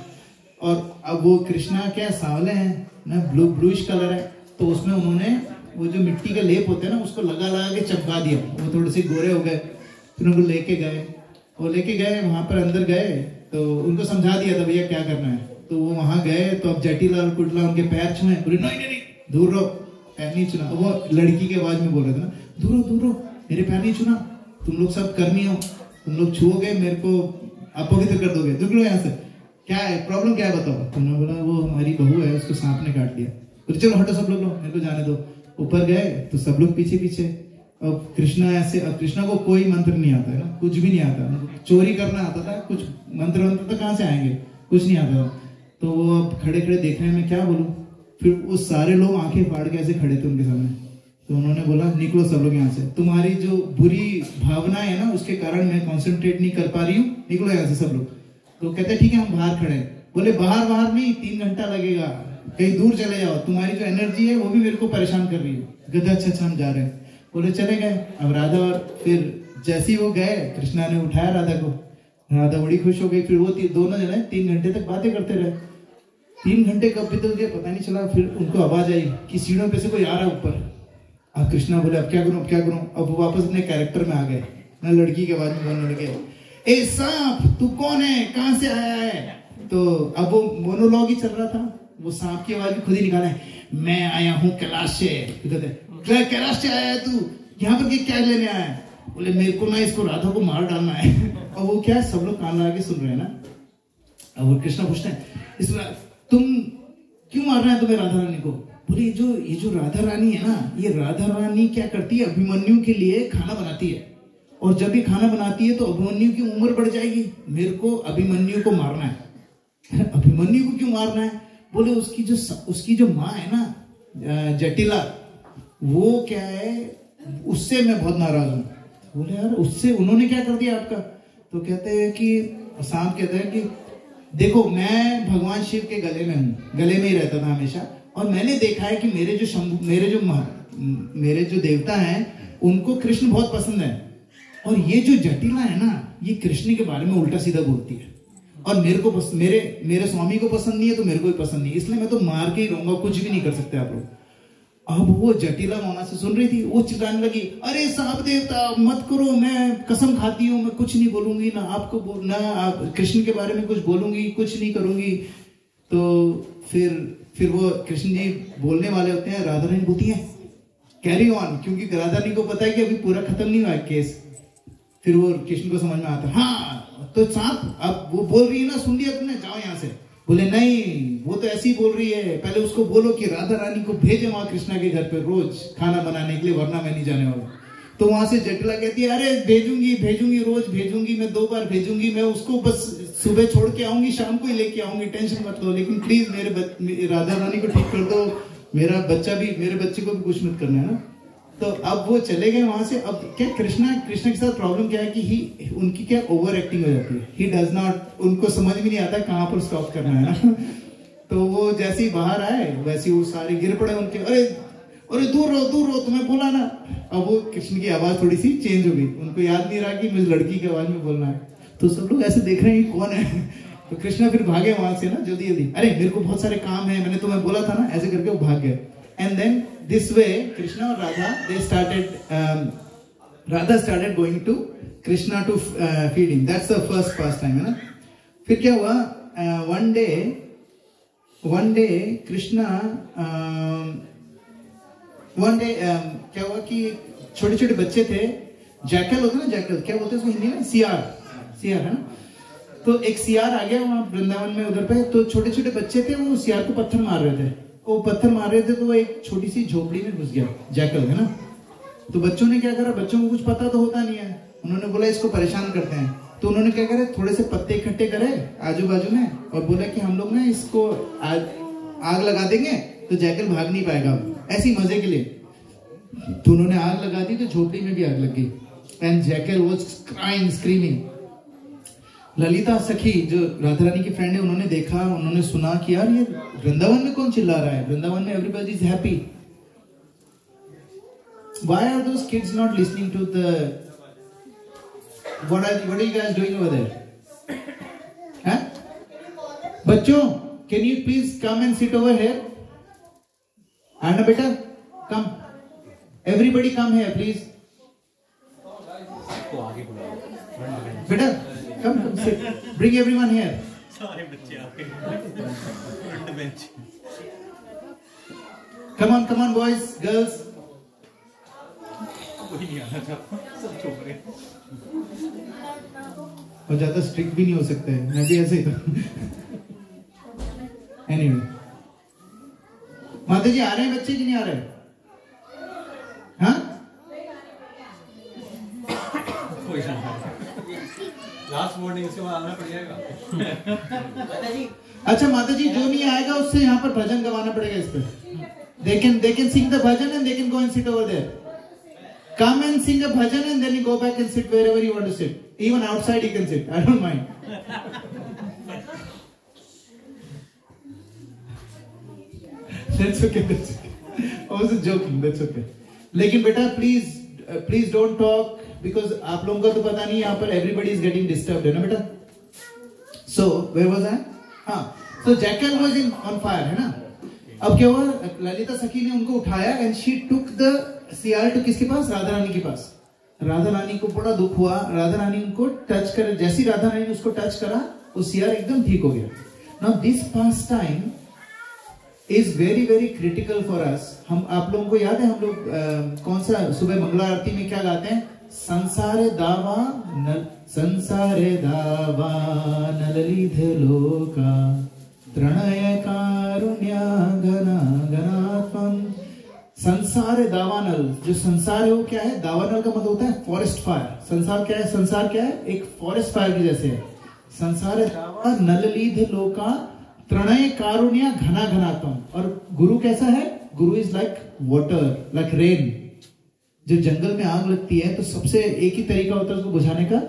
और अब वो कृष्णा क्या सांवले हैं ना, ब्लूइश कलर है, तो उसमें उन्होंने वो जो मिट्टी के लेप होते हैं ना उसको लगा लगा के चमका दिया, वो थोड़े से गोरे हो गए। फिर उनको लेके गए, वो लेके गए वहां पर अंदर गए तो उनको समझा दिया था भैया क्या करना है। तो वो वहां गए तो अब जटिला और कुटला उनके पैर छुए, बोले नहीं नहीं नहीं दूर रहो, पैर नहीं छूना। वो लड़की के आवाज में बोल रहे थे ना, दूर रहो दूर रहो, मेरे पैर नहीं छूना, तुम लोग सब कर्मी हो, तुम लोग छुओगे मेरे को अपवित्र कर दोगे, दूर लो यहाँ से, क्या है प्रॉब्लम क्या है बताओ। तुमने बोला वो हमारी बहू है उसको सांप ने काट लिया। तो चलो हटो सब लोग, लो मेरे को जाने दो। ऊपर गए तो सब लोग पीछे पीछे। अब कृष्णा ऐसे, अब कृष्णा को कोई मंत्र नहीं आता है ना, कुछ भी नहीं आता, चोरी करना आता था, कुछ मंत्र वंत्र तो कहाँ से आएंगे, कुछ नहीं आता था। तो वो अब खड़े खड़े देख रहे हैं मैं क्या बोलूं। फिर वो सारे लोग आंखें फाड़ के ऐसे खड़े थे उनके सामने। तो उन्होंने बोला निकलो सब लोग यहाँ से, तुम्हारी जो बुरी भावना है ना उसके कारण मैं कंसंट्रेट नहीं कर पा रही हूँ, निकलो यहाँ से सब लोग। तो कहते ठीक है हम बाहर खड़े हैं। बोले बाहर बाहर नहीं, 3 घंटा लगेगा, कहीं दूर चले जाओ, तुम्हारी जो एनर्जी है वो भी मेरे को परेशान कर रही है। कहते अच्छा हम जा रहे हैं। बोले चले गए। अब राधा और फिर जैसे ही वो गए कृष्णा ने उठाया राधा को, राधा बड़ी खुश हो गई। फिर वो दोनों जने 3 घंटे तक बातें करते रहे। 3 घंटे कब बीत गए पता नहीं चला। फिर उनको आवाज आई कि सीढ़ियों पे से कोई आ रहा है ऊपर। अब कृष्णा बोले अब क्या करूं अब क्या करूं। अब वो वापस अपने कैरेक्टर में आ गए ना, लड़की के आवाज में बोलने लगे, ए सांप तू कौन है, कहां से आया है। तो अब वो मोनोलॉग ही चल रहा था, वो सांप की आवाज भी खुद ही निकाला है, मैं आया हूँ कैलाश से। कैलाश से आया है तू, यहाँ पर क्या लेने आया है। बोले मेरे को ना इसको राधा को मार डालना है। और वो क्या सब लोग कान लगा के सुन रहे हैं ना। अब वो कृष्णा पूछते हैं इसमें तुम क्यों मार रहे हैं तुम्हें राधा रानी को। बोले ये जो राधा रानी है ना, ये राधा रानी क्या करती है, अभिमन्यु के लिए खाना बनाती है, और जब ये खाना बनाती है तो अभिमन्यु की उम्र बढ़ जाएगी, मेरे को अभिमन्यु को मारना है। अभिमन्यु को क्यों मारना है। बोले उसकी जो माँ है ना जटिला, वो क्या है, उससे मैं बहुत नाराज हूं। बोले यार उससे उन्होंने क्या कर दिया आपका। तो कहते हैं कि सांप कहते हैं कि देखो मैं भगवान शिव के गले में हूँ, गले में ही रहता था हमेशा, और मैंने देखा है कि मेरे जो देवता हैं उनको कृष्ण बहुत पसंद है, और ये जो जटिला है ना ये कृष्ण के बारे में उल्टा सीधा बोलती है, और मेरे को मेरे स्वामी को पसंद नहीं है तो मेरे को भी पसंद नहीं, इसलिए मैं तो मार के ही रहूंगा, कुछ भी नहीं कर सकते आप लोग। अब वो जटिला मौना से सुन रही थी, वो चिल्लाने लगी, अरे सांप देवता मत करो, मैं कसम खाती हूँ मैं कुछ नहीं बोलूंगी, ना आपको ना आप कृष्ण के बारे में कुछ बोलूंगी, कुछ नहीं करूंगी। तो फिर वो कृष्ण जी बोलने वाले होते हैं, राधा रानी बोलती है कैरी ऑन, क्योंकि राधा रानी को पता है कि अभी पूरा खत्म नहीं हुआ केस। फिर वो कृष्ण को समझ में आता, हाँ तो सांप अब वो बोल रही है ना, सुन लिया तुमने, जाओ यहाँ से। बोले नहीं वो तो ऐसी ही बोल रही है, पहले उसको बोलो कि राधा रानी को भेजे वहां कृष्णा के घर पे रोज खाना बनाने के लिए, वरना मैं नहीं जाने वाला। तो वहां से जटिला कहती है अरे भेजूंगी रोज भेजूंगी, मैं 2 बार भेजूंगी, मैं उसको बस सुबह छोड़ के आऊंगी, शाम को ही लेके आऊंगी, टेंशन मत लो, लेकिन प्लीज मेरे राधा रानी को ठीक कर दो, मेरे बच्चे को भी कुछ मत करना है ना। तो अब वो चले गए वहां से। अब क्या कृष्णा के साथ प्रॉब्लम क्या है कि उनकी क्या ओवर एक्टिंग हो जाती है, ही डज नॉट, उनको समझ में नहीं आता कहाँ पर स्टॉप करना है ना। तो वो जैसे ही बाहर आए वैसे ही वो सारे गिर पड़े उनके, अरे दूर रहो तुम्हें बोला ना। अब वो कृष्ण की आवाज थोड़ी सी चेंज हो गई, उनको याद नहीं रहा कि मुझे लड़की की आवाज में बोलना है। तो सब लोग ऐसे देख रहे हैं कौन है। तो कृष्णा फिर भागे वहां से ना जल्दी, अरे मेरे को बहुत सारे काम है, मैंने तुम्हें बोला था ना, ऐसे करके वो भाग गए। And then this way, Krishna और Radha, Radha started going to Krishna to feed him. That's the first pastime, है ना। फिर क्या हुआ, one day Krishna, क्या हुआ कि छोटे छोटे बच्चे थे, जैकल होते ना, जैकल क्या बोलते हैं उसको हिंदी में, सियार है ना। तो एक सियार आ गया वहां वृंदावन में उधर पे, तो छोटे छोटे बच्चे थे, वो सियार को पत्थर मार रहे थे। वो पत्थर मार रहे थे तो वो एक छोटी सी झोपड़ी में घुस गया, जैकल है ना। तो बच्चों ने क्या करा, बच्चों को कुछ पता तो होता नहीं है, उन्होंने बोला इसको परेशान करते हैं। तो उन्होंने क्या करा, थोड़े से पत्ते इकट्ठे करे आजू बाजू में, और बोला कि हम लोग ना इसको आग लगा देंगे तो जैकल भाग नहीं पाएगा, ऐसी मजे के लिए। तो उन्होंने आग लगा दी, तो झोपड़ी में भी आग लग गई, and jackal was crying screaming. Lalita सखी जो राधा रानी की फ्रेंड है, उन्होंने देखा, उन्होंने सुना कि यार ये वृंदावन में कौन चिल्ला रहा है, वृंदावन में everybody is happy, why are those kids not listening to the what are you guys doing over there. हैं बच्चों, can you please come and sit over here. आना बेटा, कम Everybody come here, please. Beta, come sit. Bring everyone here. Come on, boys, girls. और ज्यादा strict भी नहीं हो सकते हैं, मैं भी ऐसे ही था। Anyway, माता जी आ रहे हैं बच्चे कि नहीं आ रहे? हाँ? लास्ट वार्निंग इसके बाद आना पड़ेगा। अच्छा माता जी, जो नहीं आएगा उससे यहाँ पर भजन गवाना पड़ेगा इस पे। They can sing the bhajan and they can go and sit over there. Come and sing a bhajan and then you go back and sit wherever you want to sit. Even outside you can sit. I don't mind. That's okay. I was just joking. That's okay. लेकिन बेटा please don't talk because आप लोगों का तो पता नहीं यहाँ पर everybody is getting disturbed है ना बेटा? So where was I? हाँ. So Jackal was on fire है ना? अब क्या हुआ? ललिता सखी ने उनको उठाया and she took the सियार to किसके पास? राधा रानी के पास। राधा रानी को बड़ा दुख हुआ। राधा रानी उनको टच कर, जैसी राधा रानी ने उसको टच करा, वो सियार एकदम ठीक हो गया। Now this pastime is very very critical for us. हम आप लोगों को याद है हम लोग कौन सा सुबह मंगला आरती में क्या गाते हैं? संसारे दावा नललिध लोका त्रणय कारुण्या घना घनात्मम। संसार दावानल, जो संसार है वो क्या है? दावानल का मतलब होता है फॉरेस्ट फायर। संसार क्या है? संसार क्या है? एक फॉरेस्ट फायर के जैसे है। संसार दावा नललिध लोका त्रणय कारुण्या घना घनात्मम। और गुरु कैसा है? गुरु is like water, like rain. जो जंगल में आग लगती है तो सबसे एक ही तरीका होता है उसको बुझाने का,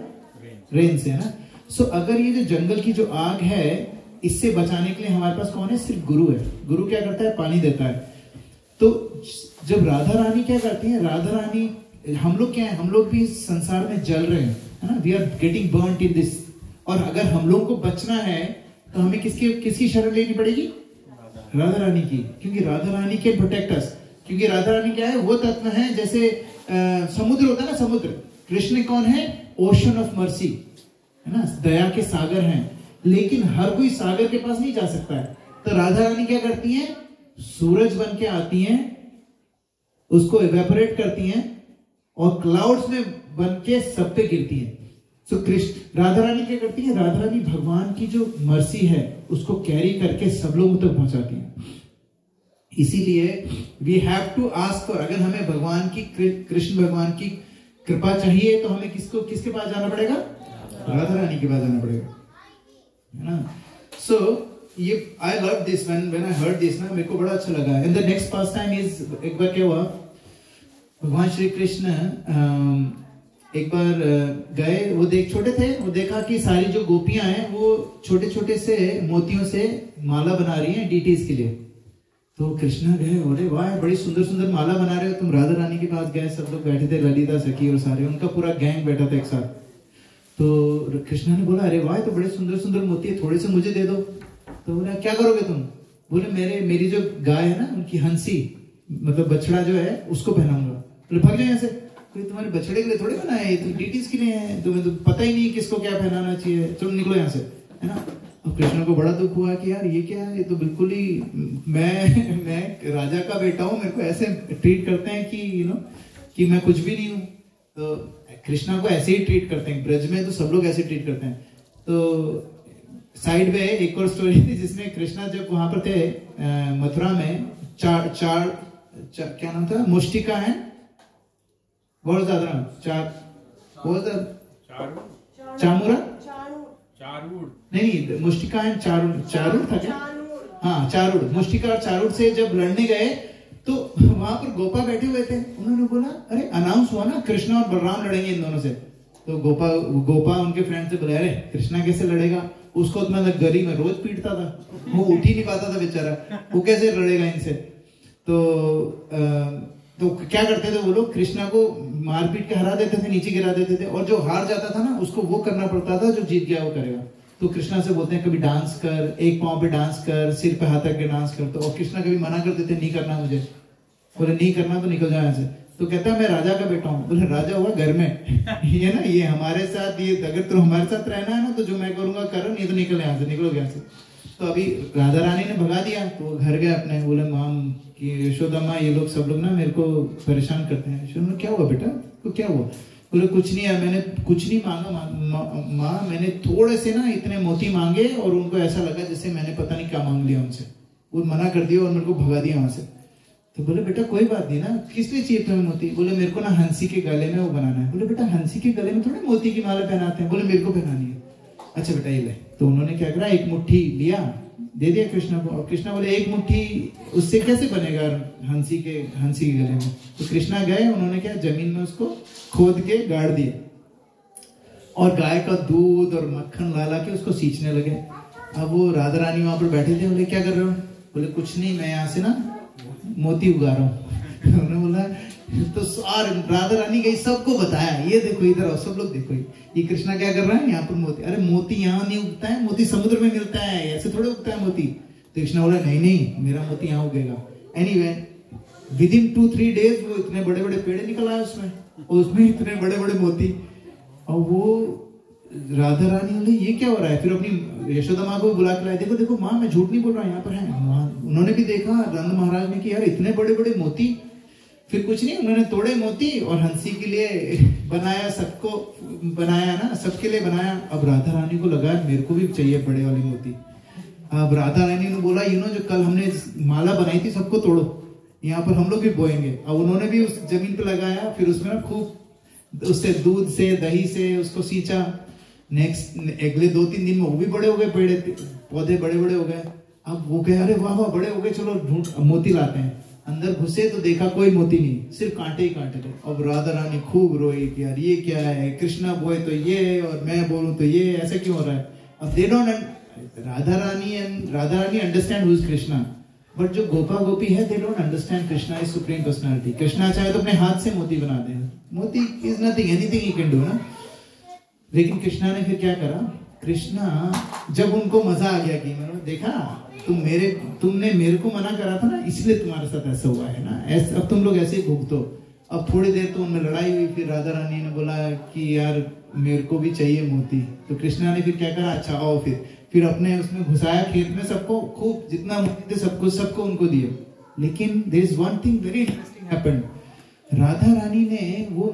रेन से, है ना। सो अगर ये जो जंगल की जो आग है इससे बचाने के लिए हमारे पास कौन है? सिर्फ गुरु है। गुरु क्या करता है? पानी देता है। तो जब राधा रानी क्या करती है? राधा रानी, हम लोग क्या है? हम लोग भी संसार में जल रहे हैं, है ना। We are getting burned in this. और अगर हम लोग को बचना है तो हमें किसकी शरण लेनी पड़ेगी? राधा रानी की, क्योंकि Radha Rani can protect us. क्योंकि राधा रानी क्या है? वो तत्व है जैसे समुद्र होता है ना, समुद्र। कृष्ण कौन है? ओशन ऑफ मर्सी, है ना, दया के सागर हैं। लेकिन हर कोई सागर के पास नहीं जा सकता है। तो राधा रानी क्या करती हैं? सूरज बन के आती हैं, उसको इवेपोरेट करती हैं और क्लाउड्स में बन के सब पे गिरती हैं। सो कृष्ण, राधा रानी क्या करती है? राधा रानी भगवान की जो मर्सी है उसको कैरी करके सब लोगों तक पहुंचाती हैं। इसीलिए we have to ask for, अगर हमें भगवान की, कृष्ण भगवान की कृपा चाहिए तो हमें किसके पास जाना पड़ेगा? राधा रानी के पास जाना पड़ेगा, है ना। सो ये I love this when I heard this ना, मेरे को बड़ा अच्छा लगा। And the next pass time is, एक बार क्या हुआ, भगवान श्री कृष्ण एक बार गए, वो छोटे थे, वो देखा कि सारी जो गोपियां हैं वो छोटे छोटे से मोतियों से माला बना रही हैं डीटीज के लिए। तो कृष्णा गए, अरे वाह बड़ी सुंदर सुंदर माला बना रहे हो तुम। राधा रानी के पास गए, सब लोग बैठे थे, ललिता सखी और सारे, उनका पूरा गैंग बैठा था एक साथ। तो कृष्णा ने बोला, अरे वाह तो बड़े सुंदर सुंदर मोती है, थोड़े से मुझे दे दो। तो बोला क्या करोगे तुम? बोले मेरी जो गाय है ना, उनकी हंसी, मतलब बछड़ा जो है उसको पहनाऊंगा। बोले भाग जाओ यहाँ से, कोई तुम्हारे बछड़े के लिए थोड़े बनाए हैं, तो डीटीज के लिए है, तुम्हें तो पता ही नहीं किसको क्या पहनाना चाहिए, चलो निकलो यहाँ से, है ना। और कृष्ण को बड़ा दुख हुआ कि यार ये क्या है, ये तो बिल्कुल ही, मैं राजा का बेटा हूँ, मेरे को ऐसे ट्रीट करते हैं कि कि मैं कुछ भी नहीं हूँ। तो कृष्णा को ऐसे ही ट्रीट करते हैं, ब्रज में तो सब लोग ऐसे ट्रीट करते हैं। तो साइड में एक और स्टोरी थी जिसमें कृष्णा जब वहां पर थे मथुरा में, चार क्या नाम था, मुष्टिका है, बहुत ज्यादा चामुरा, नहीं मुष्टिका एंड चारूर था क्या? हाँ चारूर, मुष्टिका और चारूर से जब लड़ने गए तो वहां पर गोपा बैठे हुए थे। उन्होंने बोला, अरे अनाउंस हुआ ना कृष्णा और बलराम लड़ेंगे इन दोनों से। तो गोपा उनके फ्रेंड से बोला, अरे कृष्णा कैसे लड़ेगा, उसको तो मैं गली में रोज पीटता था, वो उठ ही नहीं पाता था बेचारा, वो कैसे लड़ेगा इनसे। तो क्या करते थे वो लोग, कृष्णा को मारपीट के हरा देते थे, नीचे गिरा देते थे, और जो हार जाता था ना उसको वो करना पड़ता था, जो जीत गया वो करेगा। तो कृष्णा से बोलते हैं कभी डांस कर, एक पांव पे डांस कर, सिर पे हाथ रख के डांस कर। तो और कृष्णा कभी मना करते थे, नहीं करना मुझे, बोले नहीं करना तो निकल जाओ यहाँ से। तो कहता है मैं राजा का बेटा हूँ। बोले राजा हुआ घर में ये ना, ये हमारे साथ, ये अगर तुम हमारे साथ रहना है ना तो जो मैं करूंगा करो, नहीं तो निकल यहाँ से, निकलो यहाँ से। तो अभी राधा रानी ने भगा दिया तो वो घर गए अपने। बोले माम कि यशोदा माँ ये लोग सब लोग ना मेरे को परेशान करते हैं। यशोदा क्या हुआ बेटा, तो क्या हुआ? बोले कुछ नहीं यार, मैंने कुछ नहीं मांगा माँ, मैंने थोड़े से ना इतने मोती मांगे और उनको ऐसा लगा जैसे मैंने पता नहीं क्या मांग लिया उनसे, वो मना कर दिया और मेरे को भगा दिया वहां से। तो बोले बेटा कोई बात नहीं ना, किस लिए चाहिए तुम्हें मोती? बोले मेरे को ना हंसी के गले में वो बनाना है। बोले बेटा हंसी के गले में थोड़े मोती की माला पहनाते हैं। बोले मेरे को पहनानी है। अच्छा बेटा ये ले। तो उन्होंने क्या करा, एक मुट्ठी लिया, दे दिया कृष्णा को। और कृष्णा बोले एक मुट्ठी उससे कैसे बनेगा हंसी के गले में? तो कृष्णा गए, उन्होंने क्या जमीन में उसको खोद के गाड़ दिया और गाय का दूध और मक्खन ला के उसको सींचने लगे। अब वो राधा रानी वहां पर बैठे थे। बोले क्या कर रहे हो? बोले कुछ नहीं, मैं यहाँ से ना मोती उगा रहा हूँ। उन्होंने बोला तो सार राधा रानी गई, सबको बताया, ये देखो इधर आओ सब लोग, देखो ये कृष्णा क्या कर रहा है यहाँ पर मोती। अरे मोती यहाँ नहीं उगता है, मोती समुद्र में मिलता है, ऐसे थोड़े उगता है मोती। तो कृष्णा बोला नहीं नहीं मेरा मोती यहाँ उगेगा। एनीवे विद इन 2-3 डेज वो इतने बड़े बड़े पेड़ निकल आए उसमें, और उसमें इतने बड़े बड़े मोती। और वो राधा रानी बोले ये क्या हो रहा है? फिर अपनी यशोदा माँ को बुला के लाए, देखो देखो माँ मैं झूठ नहीं बोल रहा, यहाँ पर है। उन्होंने भी देखा नंद महाराज ने कि यार इतने बड़े बड़े मोती। फिर कुछ नहीं, उन्होंने तोड़े मोती और हंसी के लिए बनाया, सबको बनाया ना, सबके लिए बनाया। अब राधा रानी को लगा मेरे को भी चाहिए बड़े वाले मोती। अब राधा रानी ने बोला जो कल हमने माला बनाई थी सबको तोड़ो, यहाँ पर हम लोग भी बोएंगे। अब उन्होंने भी उस जमीन पे लगाया, फिर उसमें ना खूब उससे दूध से दही से उसको सींचा। नेक्स्ट अगले 2-3 दिन में वो भी बड़े हो गए, पौधे बड़े बड़े हो गए। अब वो कहे अरे वाह वाह बड़े हो गए, चलो ढूंढ मोती लाते हैं। अंदर घुसे तो देखा कोई मोती नहीं, सिर्फ कांटे ही कांटे थे। अब राधा रानी खूब रोई कि यार ये क्या है, कृष्णा बोए तो ये और मैं बोलूं तो ये, ऐसा क्यों हो रहा है? अब they don't, Radha Rani understand who is Krishna, but जो गोपा गोपी है they don't understand Krishna is supreme personality. Krishna चाहे तो अपने हाथ से मोती बना दे, मोती is nothing, anything he can do ना। लेकिन कृष्णा ने फिर क्या करा, कृष्णा जब उनको मजा आ गया कि मैंने देखा तुमने मेरे को मना करा था ना, इसलिए तुम्हारे साथ ऐसा हुआ है ना, ऐसे अब तुम लोग ऐसे ही भुगतो। अब थोड़ी देर तो उनमें लड़ाई हुई, फिर राधा रानी ने बोला कि यार मेरे को भी चाहिए मोती। तो कृष्णा ने फिर क्या करा, अच्छा आओ, फिर अपने उसमें घुसाया खेत में, सबको खूब जितना मोती थे सबको उनको दिए। लेकिन there is one thing very interesting happened. Radha Rani ने वो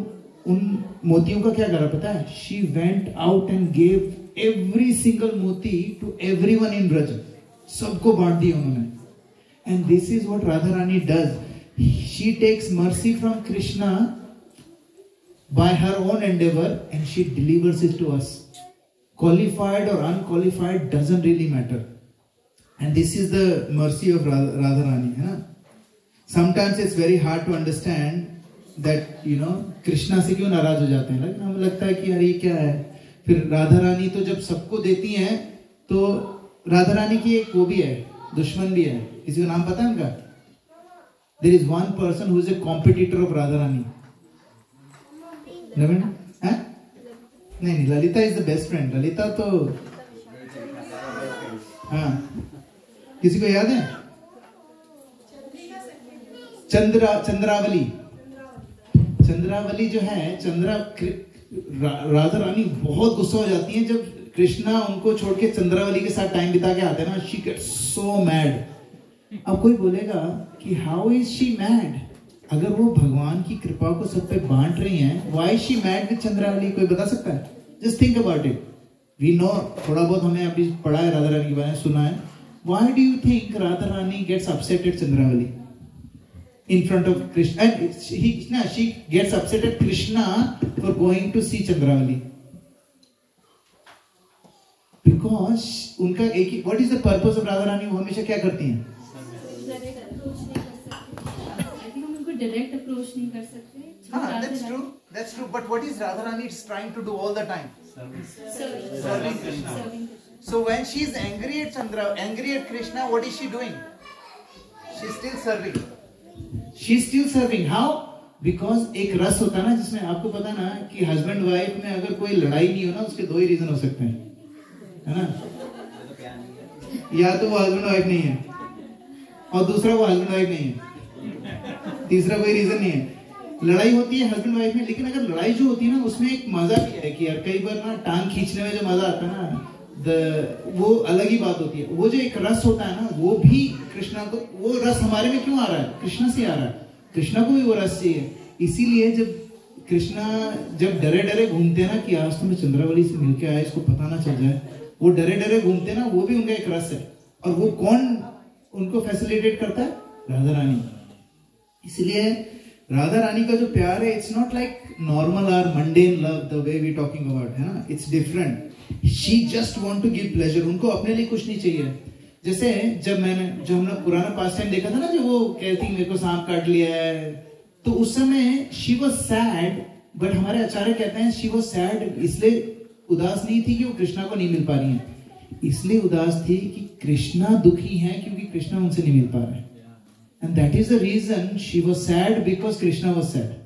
उन मोतियों का क्या करा पता है? She went out and gave every single moti to everyone in Braj, सबको बांट दिया उन्होंने। And this is what Radha Rani does, she takes mercy from Krishna by her own endeavour and she delivers it to us. Qualified और unqualified doesn't really matter, and this is the mercy of Radha Rani, है ना। Sometimes it's very hard to understand that Krishna से क्यों नाराज हो जाते हैं, लेकिन हमें लगता है कि यार ये क्या है। फिर राधा रानी तो जब सबको देती हैं, तो राधा रानी की एक वो भी है, दुश्मन भी है। किसी को नाम पता है उनका? There is one person who is a competitor of Radha Rani. नहीं, Lalita is the best friend. Lalita तो हाँ, किसी को याद है? चंद्रावली जो है, राधा रानी बहुत गुस्सा हो जाती है जब कृष्णा उनको छोड़ के चंद्रावली के साथ टाइम बिता के आते हैं ना। She gets so mad. अब कोई बोलेगा कि हाउ इज शी मैड? अगर वो भगवान की कृपा को सब पे बांट रही हैं, why is she mad with Chandravali? कोई बता सकता है? Just think about it. We know, थोड़ा बहुत हमें अभी पढ़ा है राधा रानी के बारे में, सुना है। Why do you think Radha Rani gets upset at Chandravali in front of Krishna? And she gets upset at Krishna for going to see Chandravali, because उनका एक ही, what is the purpose of Radha Rani? वो हमेशा क्या करती हैं? डायरेक्ट अप्रोच नहीं कर सकते। हाँ, that's true. But what is Radha Rani is trying to do all the time? Serving Krishna. So when she is angry at Krishna, what is she doing? She is still serving. She's still serving. How? Because एक रस होता है ना, जिसमें आपको पता ना कि हस्बैंड वाइफ में अगर कोई लड़ाई नहीं हो ना, उसके 2 ही रीजन हो सकते हैं, है ना। या तो वो हस्बैंड वाइफ नहीं है, और दूसरा वो हस्बैंड वाइफ नहीं है, तीसरा कोई रीजन नहीं है। लड़ाई होती है हस्बैंड वाइफ में, लेकिन अगर लड़ाई जो होती है ना उसमें एक मजा भी है कि यार कई बार ना टांग खींचने में जो मजा आता है ना, वो अलग ही बात होती है। वो जो एक रस होता है ना, वो भी कृष्णा को, वो रस हमारे में क्यों आ रहा है? कृष्णा से आ रहा है। कृष्णा को भी वो रस चाहिए। इसीलिए जब कृष्णा जब डरे डरे घूमते हैं ना कि आज तो मैं चंद्रावली से मिलके आया, इसको पता ना चल जाए, वो डरे डरे घूमते हैं ना, वो भी उनका एक रस है। और वो कौन उनको फैसिलिटेट करता है? राधा रानी। इसलिए राधा रानी का जो प्यार है, इट्स नॉट लाइक नॉर्मल और mundane love the way we talking about, है ना, it's different. She just want to give pleasure. उनको अपने लिए कुछ नहीं चाहिए। जैसे जब हमने पुराना पास्ट टाइम देखा था ना, जो वो कहती मेरे को सांप काट लिया है, तो उस समय शी वाज सैड, बट हमारे आचार्य कहते हैं शी वाज सैड इसलिए उदास नहीं थी कि वो कृष्णा को नहीं मिल पा रही है, इसलिए उदास थी कि कृष्णा दुखी है क्योंकि कृष्णा उनसे नहीं मिल पा रहा है। And that is the reason she was sad, because Krishna was sad.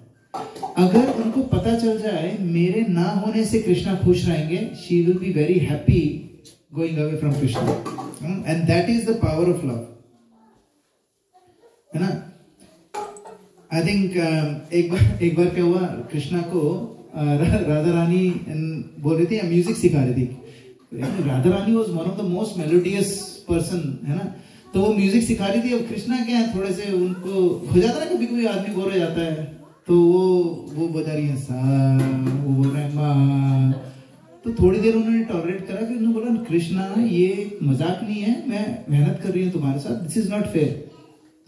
अगर उनको पता चल जाए मेरे ना होने से कृष्णा खुश रहेंगे, she will be very happy going away from Krishna. And that is the power of love, है ना। आई थिंक एक बार क्या हुआ, कृष्णा को राधा रानी बोल रही थी, म्यूजिक सिखा रही थी। Radha Rani was one of the most melodious person, है ना, तो वो म्यूजिक सिखा रही थी। अब कृष्णा क्या है, थोड़े से उनको हो जाता है, कभी कभी आदमी बोर हो जाता है, तो वो बजा रही है सा, वो बोल रहे हैं माँ। तो थोड़ी देर उन्होंने टॉलरेट करा, फिर उन्होंने बोला कृष्णा ये मजाक नहीं है, मैं मेहनत कर रही हूँ तुम्हारे साथ, दिस इज नॉट फेयर।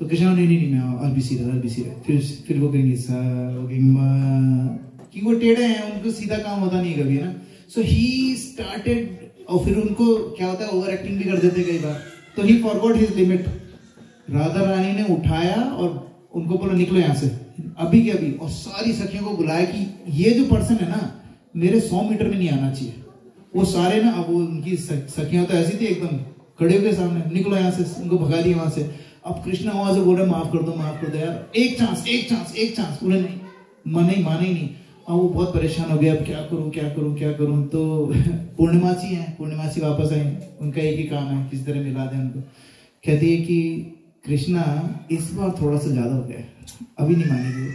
तो कृष्णा नहीं मैं और भी सीधा। फिर वो कहेंगे सा, वो कहेंगे माँ, कि वो टेढ़े हैं, उनको सीधा काम होता नहीं कभी, है ना। सो ही स्टार्टेड, और फिर उनको क्या होता है, ओवर एक्टिंग भी कर देते कई बार, तो he forgot his limit. Radha Rani ने उठाया और उनको बोला निकलो यहाँ से अभी के अभी, और सारी सखियों को बुलाया कि ये जो पर्सन है ना मेरे 100 मीटर में नहीं आना चाहिए। वो सारे ना, अब वो उनकी सखियां तो ऐसी थी एकदम खड़े हुए सामने, निकलो यहाँ से, उनको भगा दिया वहां से। अब कृष्णा वहां से बोल रहे माफ कर दो यार, एक चांस। बोले नहीं, माने ही नहीं। और वो बहुत परेशान हो गया, अब क्या करूं। तो पूर्णिमासी वापस आई, उनका एक ही काम है किसी तरह मिला दे उनको। कहती है कि कृष्णा इस बार थोड़ा सा ज्यादा हो गया, अभी नहीं मानेगी।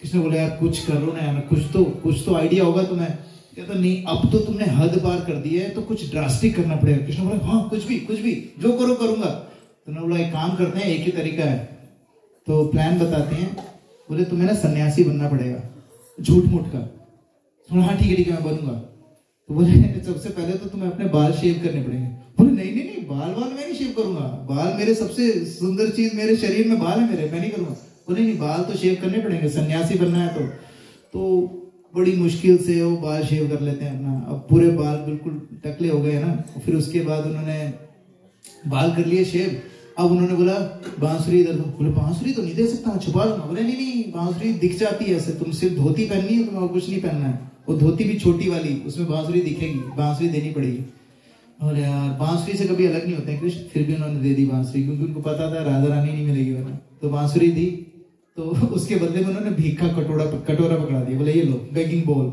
कृष्णा बोले यार कुछ करो ना यार, कुछ तो आइडिया होगा तुम्हें। कहता नहीं, अब तो तुमने हद पार कर दी है, तो कुछ ड्रास्टिक करना पड़ेगा। कृष्णा बोले हाँ कुछ भी जो करो करूंगा। तो उन्होंने बोला एक काम करते हैं, एक ही तरीका है, तो प्लान बताते हैं। बोले तुम्हें ना सन्यासी बनना पड़ेगा, झूठ मूठ का। हाँ ठीक है मैं बनूंगा। तो बोले सबसे पहले तो तुम्हें अपने बाल शेव करने पड़ेंगे। बोले नहीं बाल मैं नहीं शेव करूंगा, बाल मेरे सबसे सुंदर चीज मेरे शरीर में बाल है मेरे, मैं नहीं करूंगा। बोले नहीं बाल तो शेव करने पड़ेंगे, सन्यासी बनना है तो बड़ी मुश्किल से वो बाल शेव कर लेते हैं अपना। अब पूरे बाल बिल्कुल टकले हो गए ना। फिर उसके बाद उन्होंने बाल कर लिए शेव। अब उन्होंने बोला बांसुरी इधर दो। बोले बांसुरी तो नहीं दे सकता, छुपा लूंगा। बोले नहीं बांसुरी दिख जाती है ऐसे, तुम सिर्फ धोती पहननी है, तुम्हें और कुछ नहीं पहनना है। वो धोती भी छोटी वाली, उसमें बांसुरी दिखेगी, बांसुरी देनी पड़ेगी। और यार बांसुरी से कभी अलग नहीं होते हैं कृष्ण, फिर भी उन्होंने दे दी बांसुरी, क्योंकि उनको पता था राधा रानी नहीं मिलेगी वरना। तो बांसुरी दी, तो उसके बदले में उन्होंने भीख का कटोरा पकड़ा दिया। बोले ये लो बेगिंग बॉल।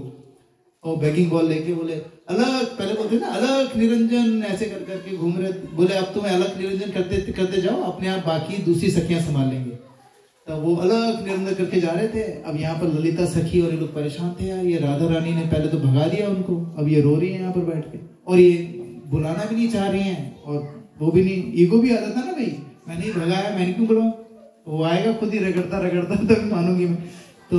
और बेगिंग बॉल लेके बोले अलग, पहले बोलते ना अलग निरंजन, ऐसे कर करके घूम रहे। बोले अब तुम्हें अलग निरंजन करते जाओ, अपने आप बाकी दूसरी सखियां संभाल लेंगे। तो वो अलग निरंजन करके जा रहे थे। अब यहाँ पर ललिता सखी और ये लोग परेशान थे यार, ये राधा रानी ने पहले तो भगा दिया उनको, अब ये रो रही है यहाँ पर बैठ के, और ये बुलाना भी नहीं चाह रही हैं, और वो भी नहीं, ईगो भी आता था ना भाई, मैंने ही भगाया, मैंने क्यों बुलाऊं, वो आएगा खुद ही रगड़ता तभी मानूंगी मैं। तो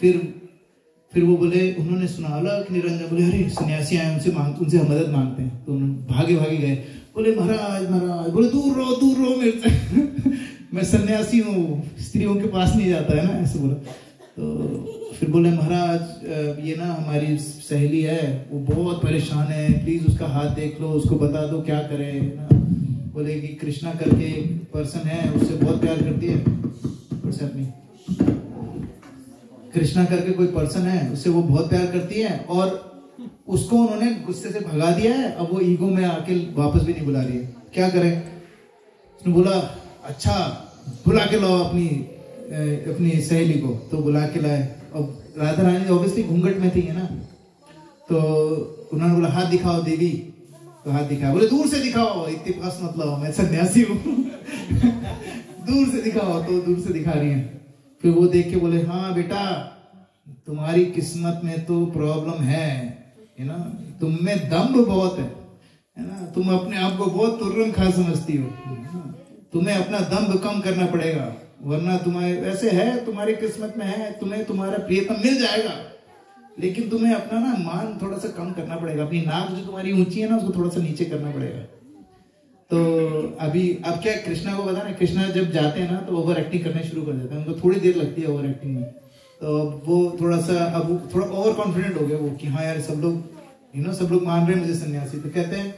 फिर वो बोले, उन्होंने सुना अलग निरंजन, बोले अरे सन्यासी आए, उनसे मदद मांगते हैं। तो उन्होंने भागे गए। बोले महाराज, बोले दूर रहो मेरे से मैं सन्यासी हूँ, स्त्रियों के पास नहीं जाता है ना, ऐसे बोला। तो फिर बोले महाराज ये ना हमारी सहेली है, वो बहुत परेशान है, प्लीज उसका हाथ देख लो, उसको बता दो क्या करे ना। बोले कि कृष्णा करके पर्सन है, उससे बहुत प्यार करती है, कृष्णा करके कोई पर्सन है, उससे वो बहुत प्यार करती है, और उसको उन्होंने गुस्से से भगा दिया है। अब वो ईगो में आके वापस भी नहीं बुला रही है, क्या करें। उसने बोला अच्छा बुला के लाओ अपनी सहेली को। तो बुला के लाए। अब राधा रानी ऑब्वियसली घूंघट में थी है ना, तो उन्होंने बोला हाथ दिखाओ देवी। तो हाथ दिखाया। बोले दूर से दिखाओ, इतने पास मत लाओ, मैं सन्यासी हूँ दूर से दिखाओ। तो दूर से दिखा रही है। फिर वो देख के बोले हाँ बेटा तुम्हारी किस्मत में तो प्रॉब्लम है ना, तुम में दम्भ बहुत है ना, तुम अपने आप को बहुत तुर्रम खा समझती हो, तुम्हें अपना दम्भ कम करना पड़ेगा, वरना तुम्हारे वैसे है तुम्हारी किस्मत में है, तुम्हें तुम्हारा प्रियतम मिल जाएगा, लेकिन तुम्हें अपना ना मान थोड़ा सा कम करना पड़ेगा, अपनी नाक जो तुम्हारी ऊंची है ना उसको थोड़ा सा नीचे करना पड़ेगा। तो अब क्या कृष्णा को पता ना, कृष्णा जब जाते हैं ना तो ओवर एक्टिंग करने शुरू कर देते हैं, उनको थोड़ी देर लगती है ओवर एक्टिंग में, तो वो थोड़ा सा अब थोड़ा ओवर कॉन्फिडेंट हो गया वो कि हाँ यार सब लोग सब लोग मान रहे हैं मुझे सन्यासी, तो कहते हैं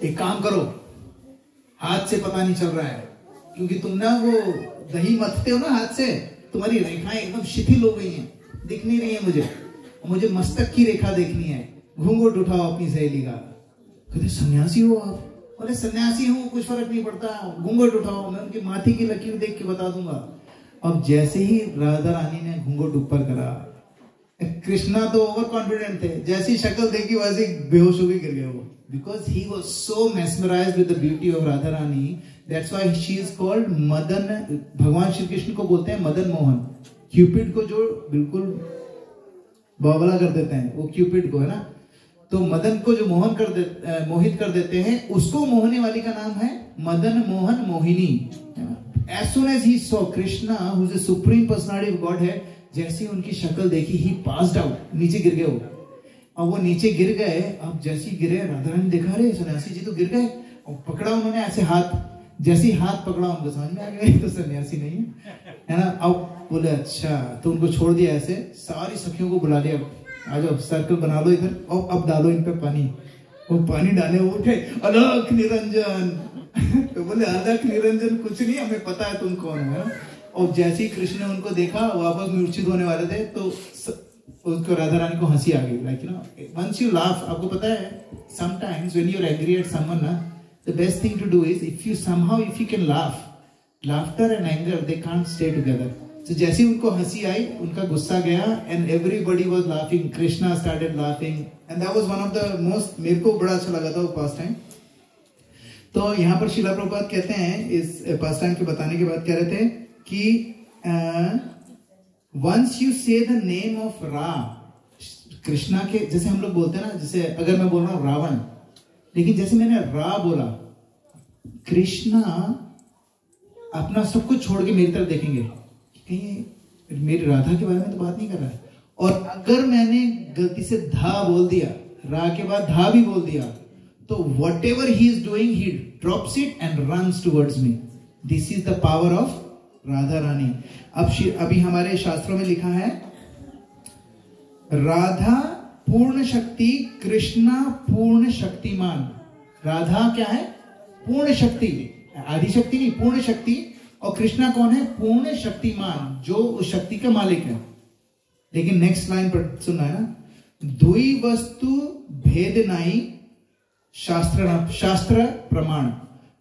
एक काम करो, हाथ से पता नहीं चल रहा है क्योंकि तुम ना वो दही मथते हो ना हाथ से, तुम्हारी रेखाएं एकदम शिथिल हो गई हैं, दिख नहीं रही है मुझे मस्तक की रेखा देखनी है, घूंघट उठाओ अपनी सहेली का। कहते सन्यासी हो आप? बोले सन्यासी हूँ, कुछ फर्क नहीं पड़ता, घूंघट उठाओ, मैं उनकी माथी की लकीर देख के बता दूंगा। अब जैसे ही राधा रानी ने घूंघट ऊपर करा, कृष्णा तो ओवर कॉन्फिडेंट थे, जैसी शक्ल देखी वैसे बेहोश होकर गिर गए वो, because he was so mesmerised with the beauty of Radha Rani, that's why she is called Madan. भगवान श्री कृष्ण को बोलते हैं मदन मोहन, क्यूपिड को जो बिल्कुल बावला कर देते हैं वो क्यूपिड को है ना, तो मदन को जो मोहित कर देते हैं उसको मोहने वाली का नाम है Madan Mohan Mohini. As soon as he saw Krishna, who is the supreme personality of Godhead, जैसे उनकी शक्ल देखी ही passed out, नीचे गिर गए वो। अब वो नीचे गिर गए, अब जैसे गिरे राधा रानी देखा रहे सन्यासी जी तो गिर गए, और पकड़ा उन्होंने ऐसे हाथ, जैसे हाथ पकड़ा उनको समझ में आ गया तो सन्यासी नहीं है ना। अब बोले अच्छा, तो उनको छोड़ दिया ऐसे, सारी सखियों को बुला लिया, आ जाओ सर्कल बना लो इधर, और अब डालो इन पे पानी। वो पानी डाले, वो उठे अलख निरंजन तो बोले अलख निरंजन कुछ नहीं, हमें पता है तुम कौन हो। और जैसे ही कृष्ण ने उनको देखा वापस मूर्छित होने वाले थे, तो उसको राधा रानी को हंसी आ गई। लाइक वंस यू लाफ, आपको पता है sometimes when you are angry at someone ना, the best thing to do is if you can laugh, laughter and anger they can't stay together. तो जैसे उनको हंसी आई, उनका गुस्सा गया, and everybody was laughing, Krishna started laughing, and that was one of the most, मेरे को बड़ा अच्छा लगा था वो पास टाइम। तो यहाँ पर श्रीला प्रभुपाद कहते हैं, इस पास टाइम के बताने के बाद कह रहे थे कि वंस यू से द नेम ऑफ रा, कृष्णा के जैसे हम लोग बोलते हैं ना, जैसे अगर मैं बोल रहा हूँ रावण, लेकिन जैसे मैंने रा बोला, कृष्णा अपना सब कुछ छोड़ के मेरी तरफ देखेंगे, कहीं मेरी राधा के बारे में तो बात नहीं कर रहा है। और अगर मैंने गलती से धा बोल दिया, रा के बाद धा भी बोल दिया, तो whatever he is doing, he drops it and runs towards me. This is the power of Radha Rani. अभी हमारे शास्त्रों में लिखा है, राधा पूर्ण शक्ति, कृष्णा पूर्ण शक्तिमान। राधा क्या है? पूर्ण शक्ति, आदि शक्ति नहीं, पूर्ण शक्ति। और कृष्णा कौन है? पूर्ण शक्तिमान, जो उस शक्ति का मालिक है। लेकिन नेक्स्ट लाइन पर सुनना है ना, दुई वस्तु भेद नाई शास्त्र प्रमाण,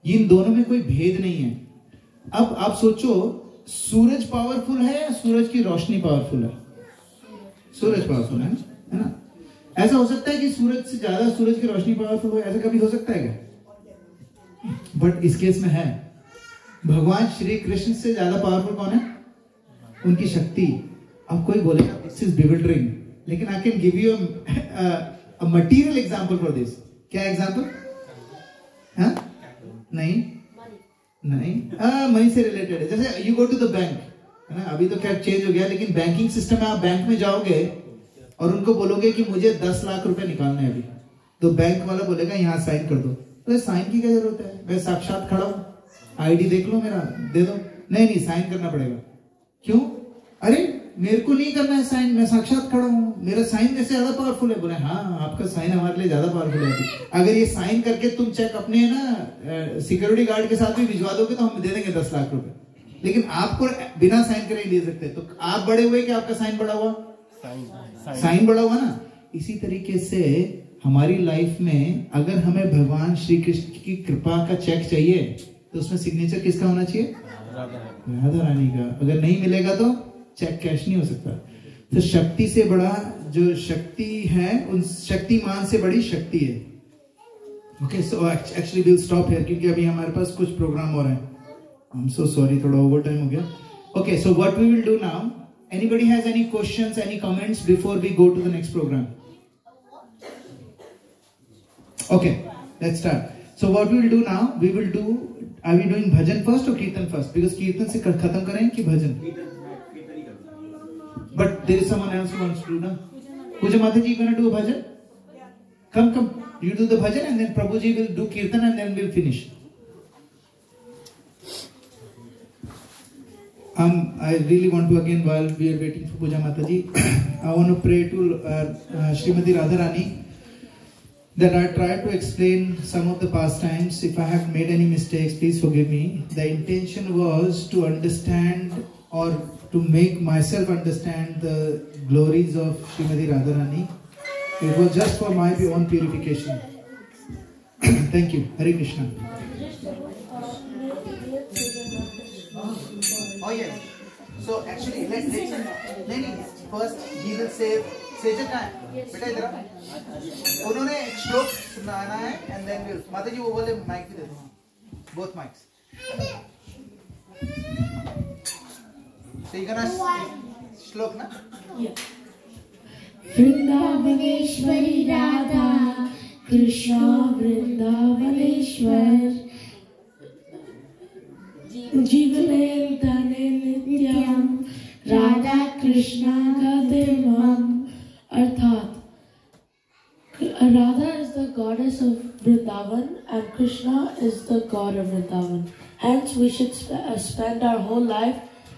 इन दोनों में कोई भेद नहीं है। अब आप सोचो, सूरज पावरफुल है या सूरज की रोशनी पावरफुल है? सूरज पावरफुल है ना। ऐसा हो सकता है कि सूरज से ज्यादा सूरज की रोशनी पावरफुल हो, ऐसा कभी हो सकता है क्या? बट इस केस में है। भगवान श्री कृष्ण से ज्यादा पावरफुल कौन है? उनकी शक्ति। अब कोई बोलेगा दिस इज बिविल्डरिंग, लेकिन I can give you a material example for this. क्या एग्जांपल? हाँ? नहीं, मनी से रिलेटेड है। जैसे you go to the bank, है ना, अभी तो क्या चेंज हो गया, लेकिन बैंकिंग सिस्टम में आप बैंक में जाओगे और उनको बोलोगे कि मुझे 10 लाख रुपए निकालने हैं अभी, तो बैंक वाला बोलेगा यहाँ साइन कर दो। तो साइन की क्या जरूरत है? मैं साक्षात खड़ा हूँ, आईडी देख लो मेरा, दे दो। नहीं, साइन करना पड़ेगा। क्यों? अरे मेरे को नहीं करना है साइन, मैं साक्षात खड़ा हूँ, मेरा साइन जैसे ज्यादा पावरफुल है। बोले हाँ, आपका साइन हमारे लिए ज्यादा पावरफुल है। अगर ये साइन करके तुम चेक अपने ना सिक्योरिटी गार्ड के साथ भी भिजवा दोगे तो हम दे देंगे 10 लाख रुपए, लेकिन आपको बिना साइन करे दे सकते। तो आप बड़े हुए कि आपका साइन बड़ा हुआ? साइन बड़ा हुआ ना। इसी तरीके से हमारी लाइफ में अगर हमें भगवान श्री कृष्ण की कृपा का चेक चाहिए तो उसमें सिग्नेचर किसका होना चाहिए? राधा रानी का। अगर नहीं मिलेगा तो चेक कैश नहीं हो सकता। तो शक्ति से बड़ा जो शक्ति है, उन शक्तिमान से बड़ी शक्ति है। Okay, so actually will stop here क्योंकि अभी हमारे पास कुछ प्रोग्राम हो रहे हैं। आई एम सो सॉरी, थोड़ा ओवर टाइम हो गया। Okay, so what we will do now, anybody has any questions, any comments before we go to the next program? Okay, let's start. So what we will do now, we will do, are we doing bhajan first or kirtan first? Because kirtan se khatam karayen ki bhajan? But there is someone else who wants to do na. Puja Mataji, you gonna do a bhajan? Come, you do the bhajan and then Prabhuji will do kirtan and then we'll finish. I really want to again, while we are waiting for Puja Mataji, I want to pray to Srimati Radharani that I tried to explain some of the pastimes. If I have made any mistakes, please forgive me. The intention was to understand or to make myself understand the glories of Srimati Radharani. It was just for my own purification. Thank you. Hare Krishna. Oh yes. So actually, let's first he will say Sejan का है बेटा इधर उन्होंने एक श्लोक सुनाना है and then we'll माता जी वो बोले माइक भी दे दो both mics. So you gonna श्लोक ना? Yeah. वृंदावनेश्वरी राधा कृष्ण वृंदावनेश्वर जीवने नित्यम राधा कृष्ण गतिमम. अर्थात Radha is the goddess of Vrindavan and Krishna is the god of Vrindavan. Hence we should spend our whole life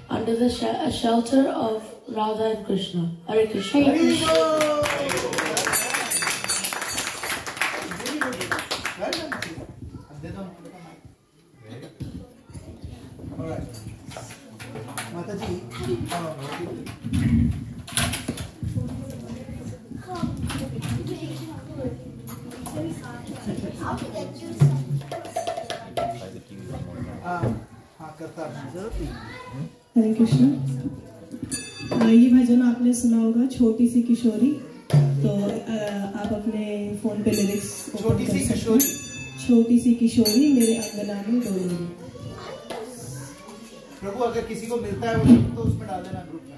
under the shelter of Radha and Krishna. Hare Krishna. Hare Krishna. Alright. Mataji. हरे कृष्ण. ये भजन आपने सुना होगा छोटी सी किशोरी. तो आप अपने phone पे lyrics छोटी सी किशोरी. छोटी सी किशोरी मेरे अंगना में डोली. प्रभु अगर किसी को मिलता है वो तो उसमें डाल देना ग्रुप में.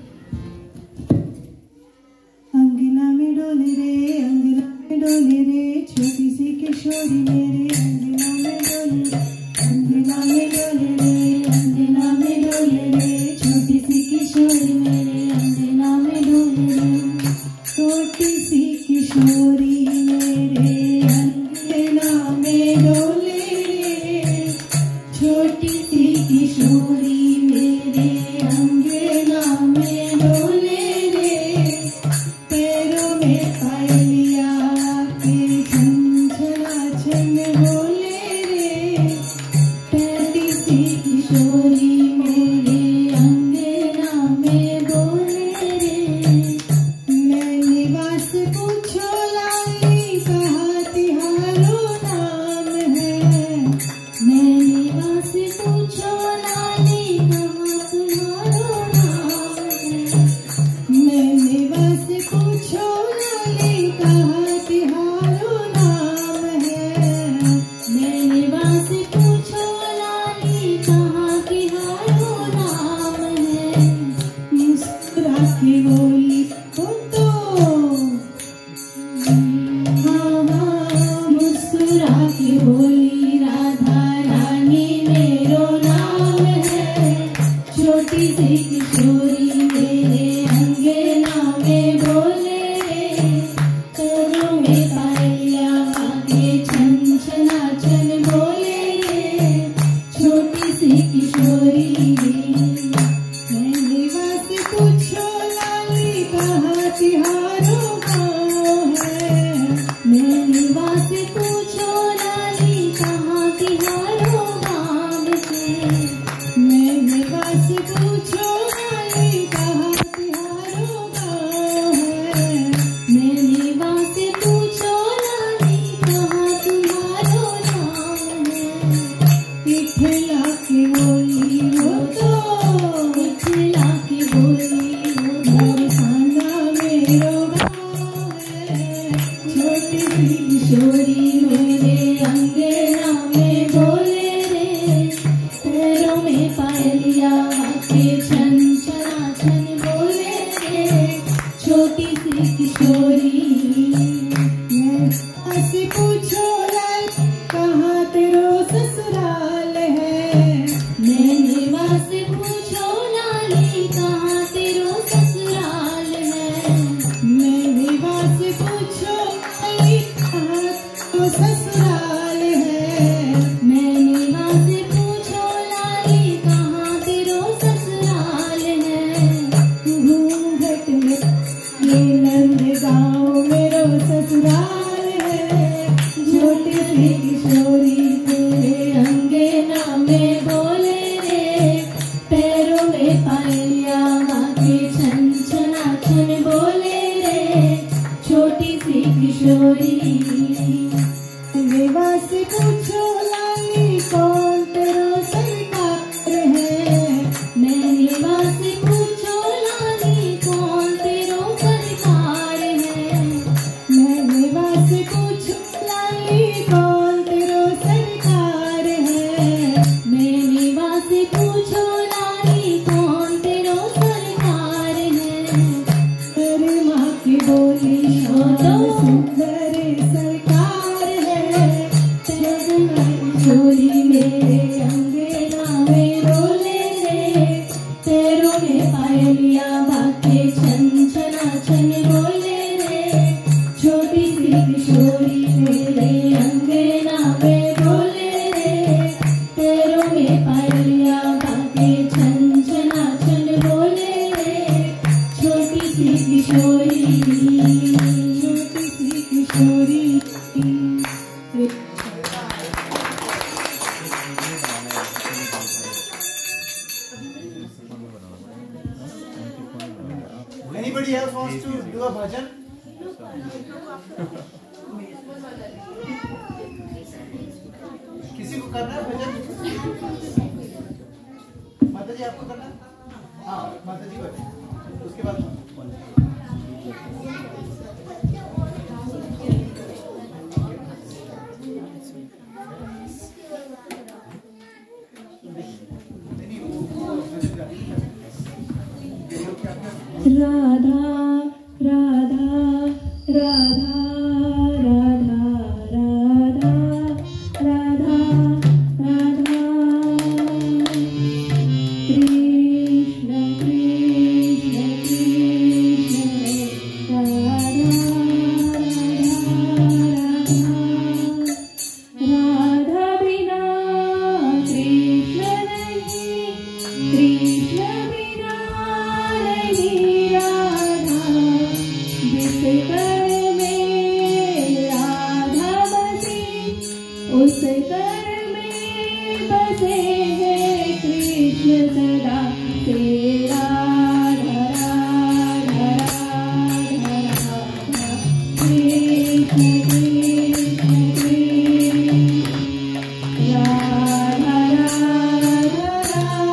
अंगना में डोली रे अंगना में डोली रे छोटी सी किशोरी मेरे अंगना में डोली रे. अंगना में डोली रे अंगना में डोली रे छोटी सी किशोरी मेरे अंगना में डोली रे. छोटी सी किशोरी मेरे अंगना में डोली रे. छोटी सी किशोरी मेरे अंगना में डोले रे. पैरों में पायलिया के झंझना झन बोले रे. छोटी सी किशोरी मेरे अंगना में बोले रे. मैं निवास पूछो लाली कहा तिहारो नाम है. मैं निवास पूछो लाली कहा तुम्हारो नाम है. मैं निवास पूछो लाली कहा तिहारो नाम है. मैं निवास पूछो लाली कहा तिहारो नाम है. मुस्कुरा के बोली हो तो मुस्कुरा के बोली राधा रानी मेरो नाम है. छोटी सी किशोरी मेरे अंगना में बोले रे. पैरों में पायलिया आगे छन छना छन बोले रे. छोटी सी किशोरी मैं निवास पूछो लाली कहा तिहारो गाँव है. मैं निवास पूछो लाली कहा तिहारो गाँव है. मैं निवास पूछो लाली कहा तिहारो गाँव है. मैं निवास पूछो लाली कहा तुम्हारो नाम है. इठला के बोली हो तो इठला के बोली हो. मोर साना मेरो गाँव छोटी सी किशोरी। ऐसे पूछो लाल कहाँ तेरो ससुराल है। मैंने वहाँ से पूछो लाली कहाँ तेरो ससुराल है। मैंने वहाँ से पूछो लाली कहाँ तेरो ससुराल है। मैंने वहाँ से पूछो लाली कहाँ तेरो ससुराल है। घूंघट में ये नंद गाँव मेरो ससुराल है। छोटी सी किशोरी तेरे अंगना में बोले रे। पैरों में पायलिया के छन छना छन बोले रे। छोटी सी किशोरी। विवाह से पूछो लाली कौन तेरा सरकार है। मैंने विवाह से पूछो लाली कौन तेरा सरकार है। मैंने विवाह से पूछो लाली कौन तेरा सरकार है। मैंने विवाह से पूछो लाली कौन तेरा सरकार है। तेरे माँ की बोली सुंदर सरकार है। किशोरी मेरे अंगना में बोले रे। पैरों में पायलिया बाके छन छना छन बोले रे। छोटी सी किशोरी मेरे अंगना में बोले रे। पैरों में पायलिया बाके छन छना छन बोले रे। छोटी सी किशोरी। छोटी सी किशोरी। Anybody else wants to do a bhajan? किसी को करना है भजन? माता जी आपको करना है? हाँ माता जी को। उसके बाद राधा राधा राधा राधा राधा राधा राधा। कृष्ण कृष्ण कृष्ण राधा राधा बिना कृष्ण नहीं। कृष्ण बिना नहीं राधा। जिस कर में राधा बसी उस कर में बसे है कृष्ण सदा तेरा। राधा राधा राधा कृष्ण कृष्ण कृष्ण राधा राधा राधा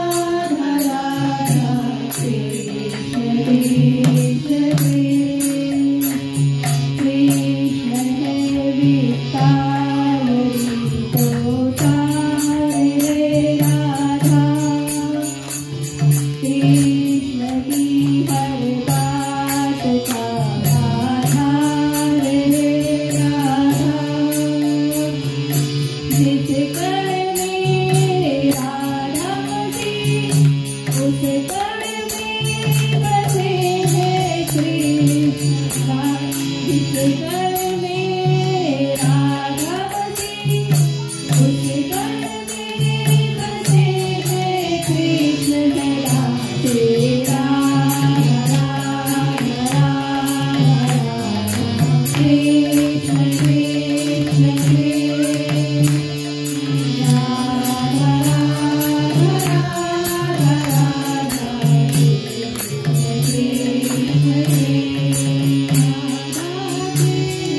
राधा कृष्ण कृष्ण कृष्ण। कृष्ण है विशाल तो सारे राधा। कृष्ण की हर बात का आधार है राधा। जिस कर में राधा बसी उस कर में बसे है कृष्ण। जिस कर में राधा बसी उस कर में बसे है कृष्ण सदा तेरा। कृष्ण कृष्ण कृष्ण राधा राधा राधा कृष्ण कृष्ण कृष्ण।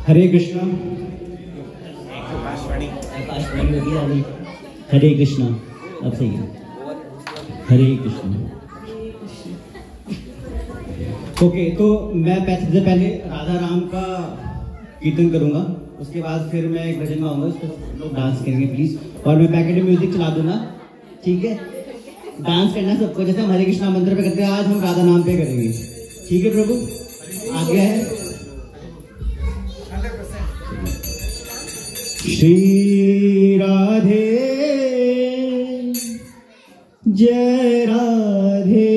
हरे कृष्णा। हरे कृष्णा। अब सही है। हरे कृष्णा। ओके, तो मैं सबसे पहले राधा राम का कीर्तन करूंगा, उसके बाद फिर मैं एक भजन गाऊंगा, उस पर लोग डांस करेंगे प्लीज, और मैं पैकेट में म्यूजिक चला दूंगा, ठीक है? डांस करना सबको, जैसे हम हरे कृष्णा मंत्र पे करते हैं, आज हम राधा नाम पे करेंगे, ठीक है प्रभु? आज्ञा है। श्री राधे जय राधे,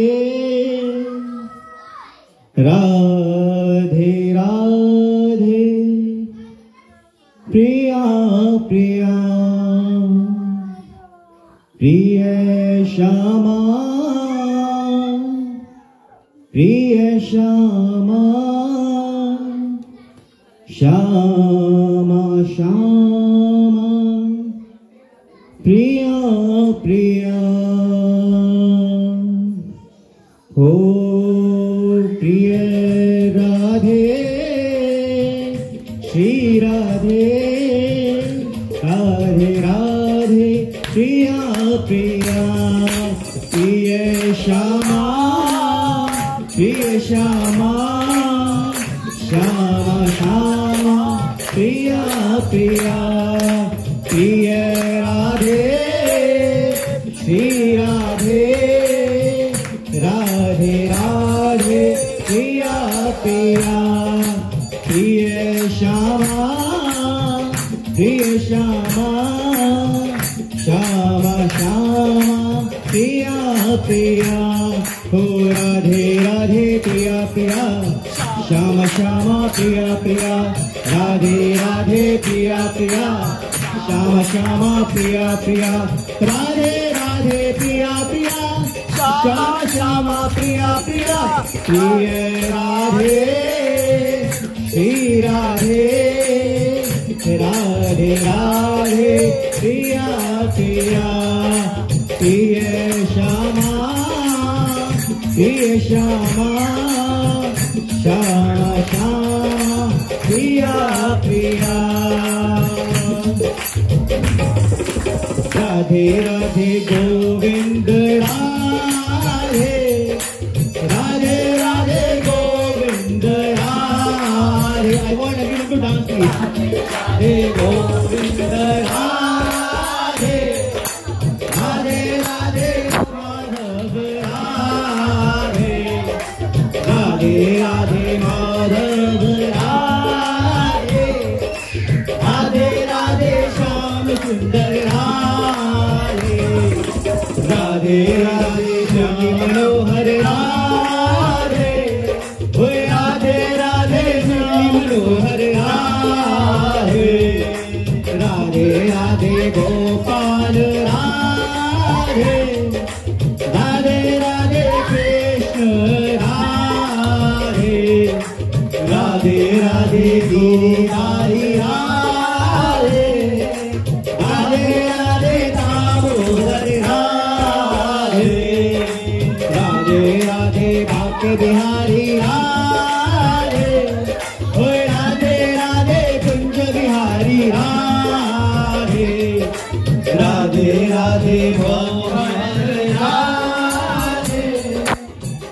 राधे राधे प्रिया प्रिया, प्रिय श्यामा, प्रिय श्यामा, श्यामा श्यामा, प्रिया प्रिया, हो प्रिय राधे, श्री राधे, राधे राधे प्रिया प्रिया, प्रिय श्यामा, प्रिय श्यामा, श्यामा श्यामा, प्रिया प्रिया, प्रिय राधे, श्री राधे, राधे राधे प्रिया प्रिया, प्रिय श्यामा, प्रिय श्यामा, श्यामा श्यामा, प्रिया प्रिया, हो राधे राधे प्रिया प्रिया, श्यामा श्यामा प्रिया प्रिया, राधे राधे प्रिया प्रिया, श्यामा श्यामा प्रिया प्रिया, राधे राधे प्रिया प्रिया, श्यामा श्यामा प्रिया प्रिया, प्रिय राधे, श्री राधे, राधे राधे प्रिया प्रिया, प्रिय श्यामा, प्रिय श्यामा, श्यामा श्यामा प्रिया प्रिया, Radhe Radhe Govind Radhe, Radhe Radhe Govind Radhe, I want everyone to dance please, Radhe Govind Radhe, Radhe Radhe Madhav Radhe, Radhe Radhe Madhav Radhe, Radhe Radhe Shyam सुंदर राधे, राधे राधे श्याम मनोहर राधे, राधे राधे श्याम मनोहर राधे, राधे राधे गोपाल राधे, राधे राधे कृष्ण राधे, राधे राधे गिरिधारी राधे, राधे राधे दामोदर राधे, राधे राधे बांके बिहारी राधे, राधे राधे कुंज बिहारी राधे, राधे राधे मोहन राधे,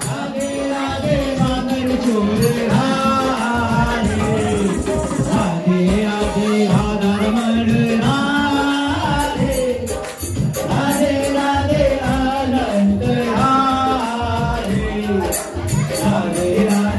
राधे राधे माखन चोर राधे, राधे राधे राधा रमण राधे, राधे राधे आनंद Radhe, Radhe Radhe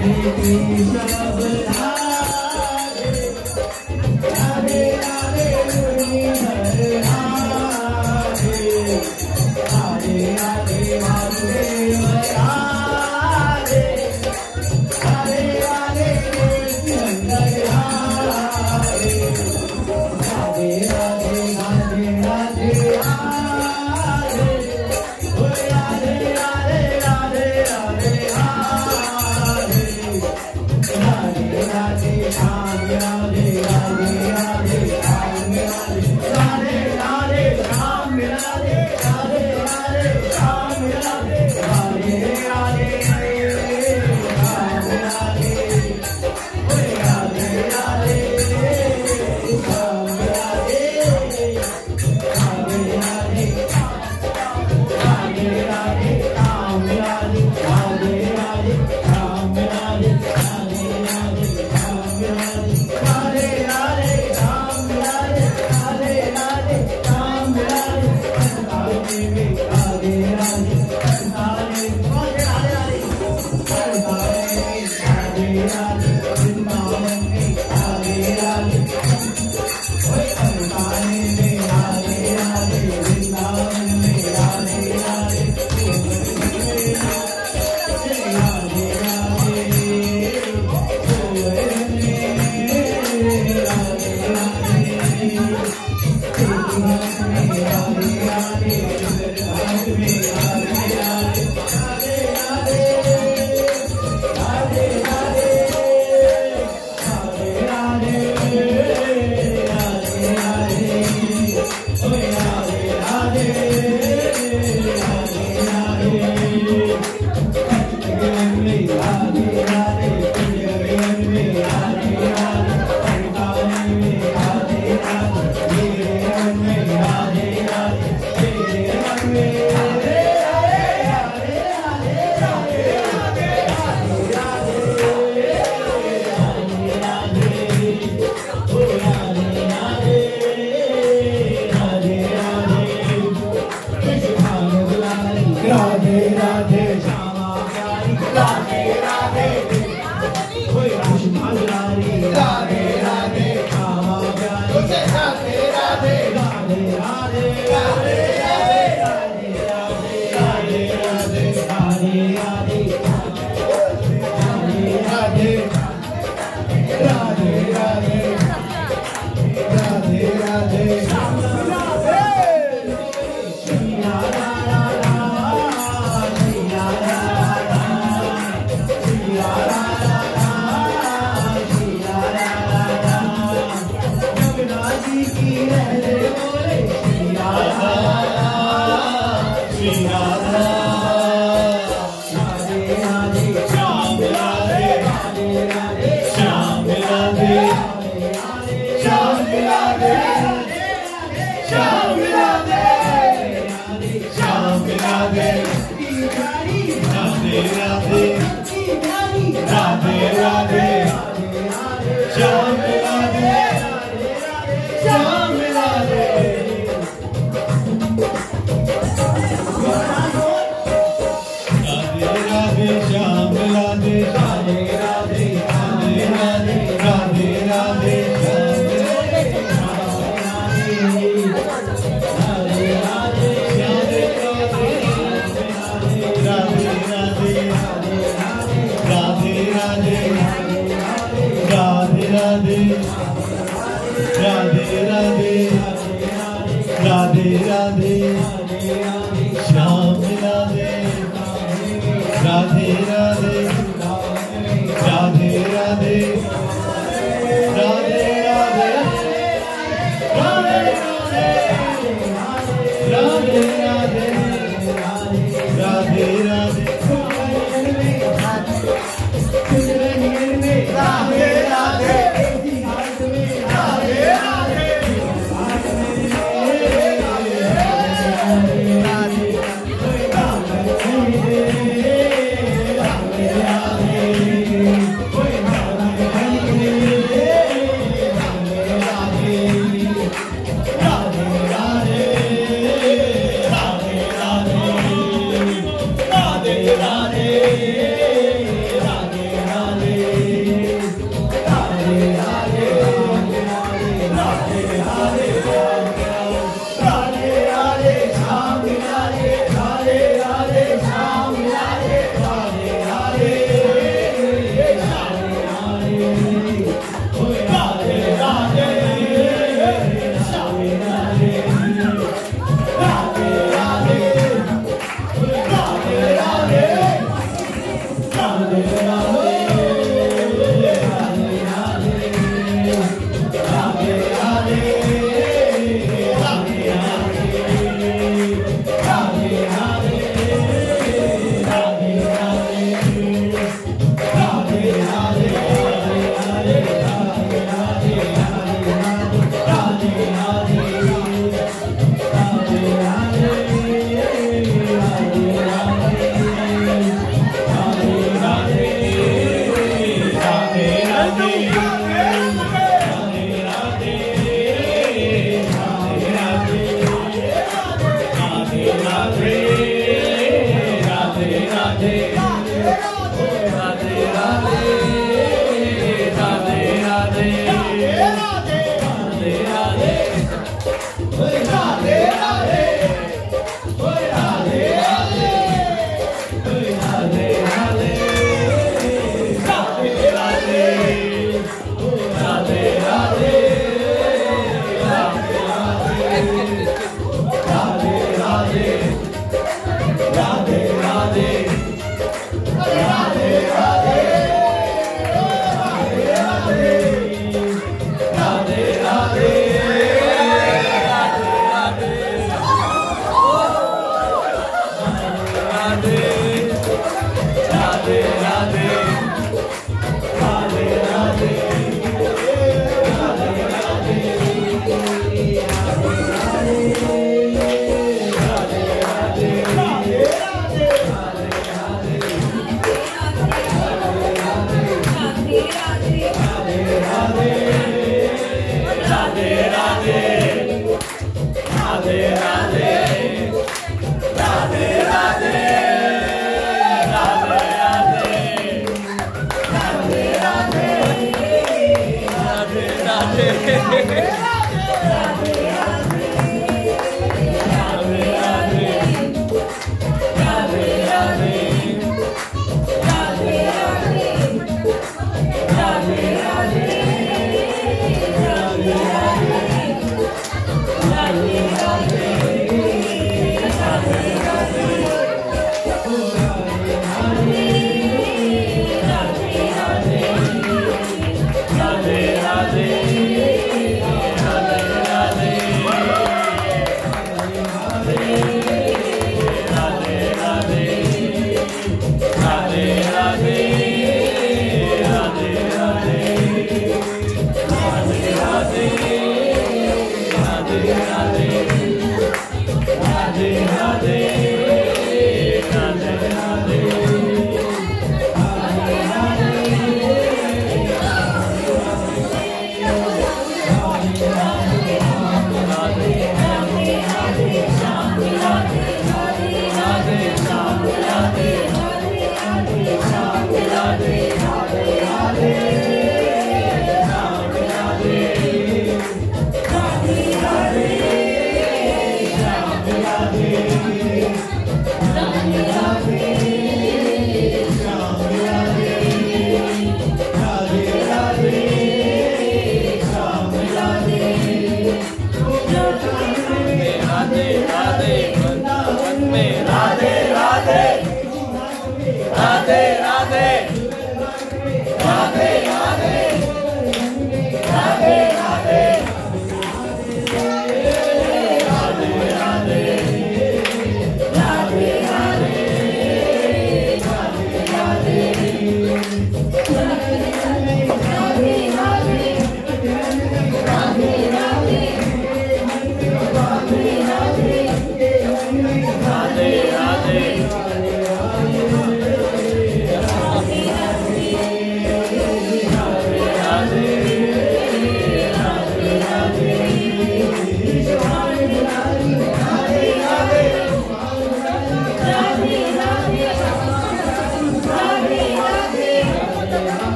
Radhe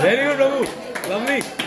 Very good, Prabhu. Lovely.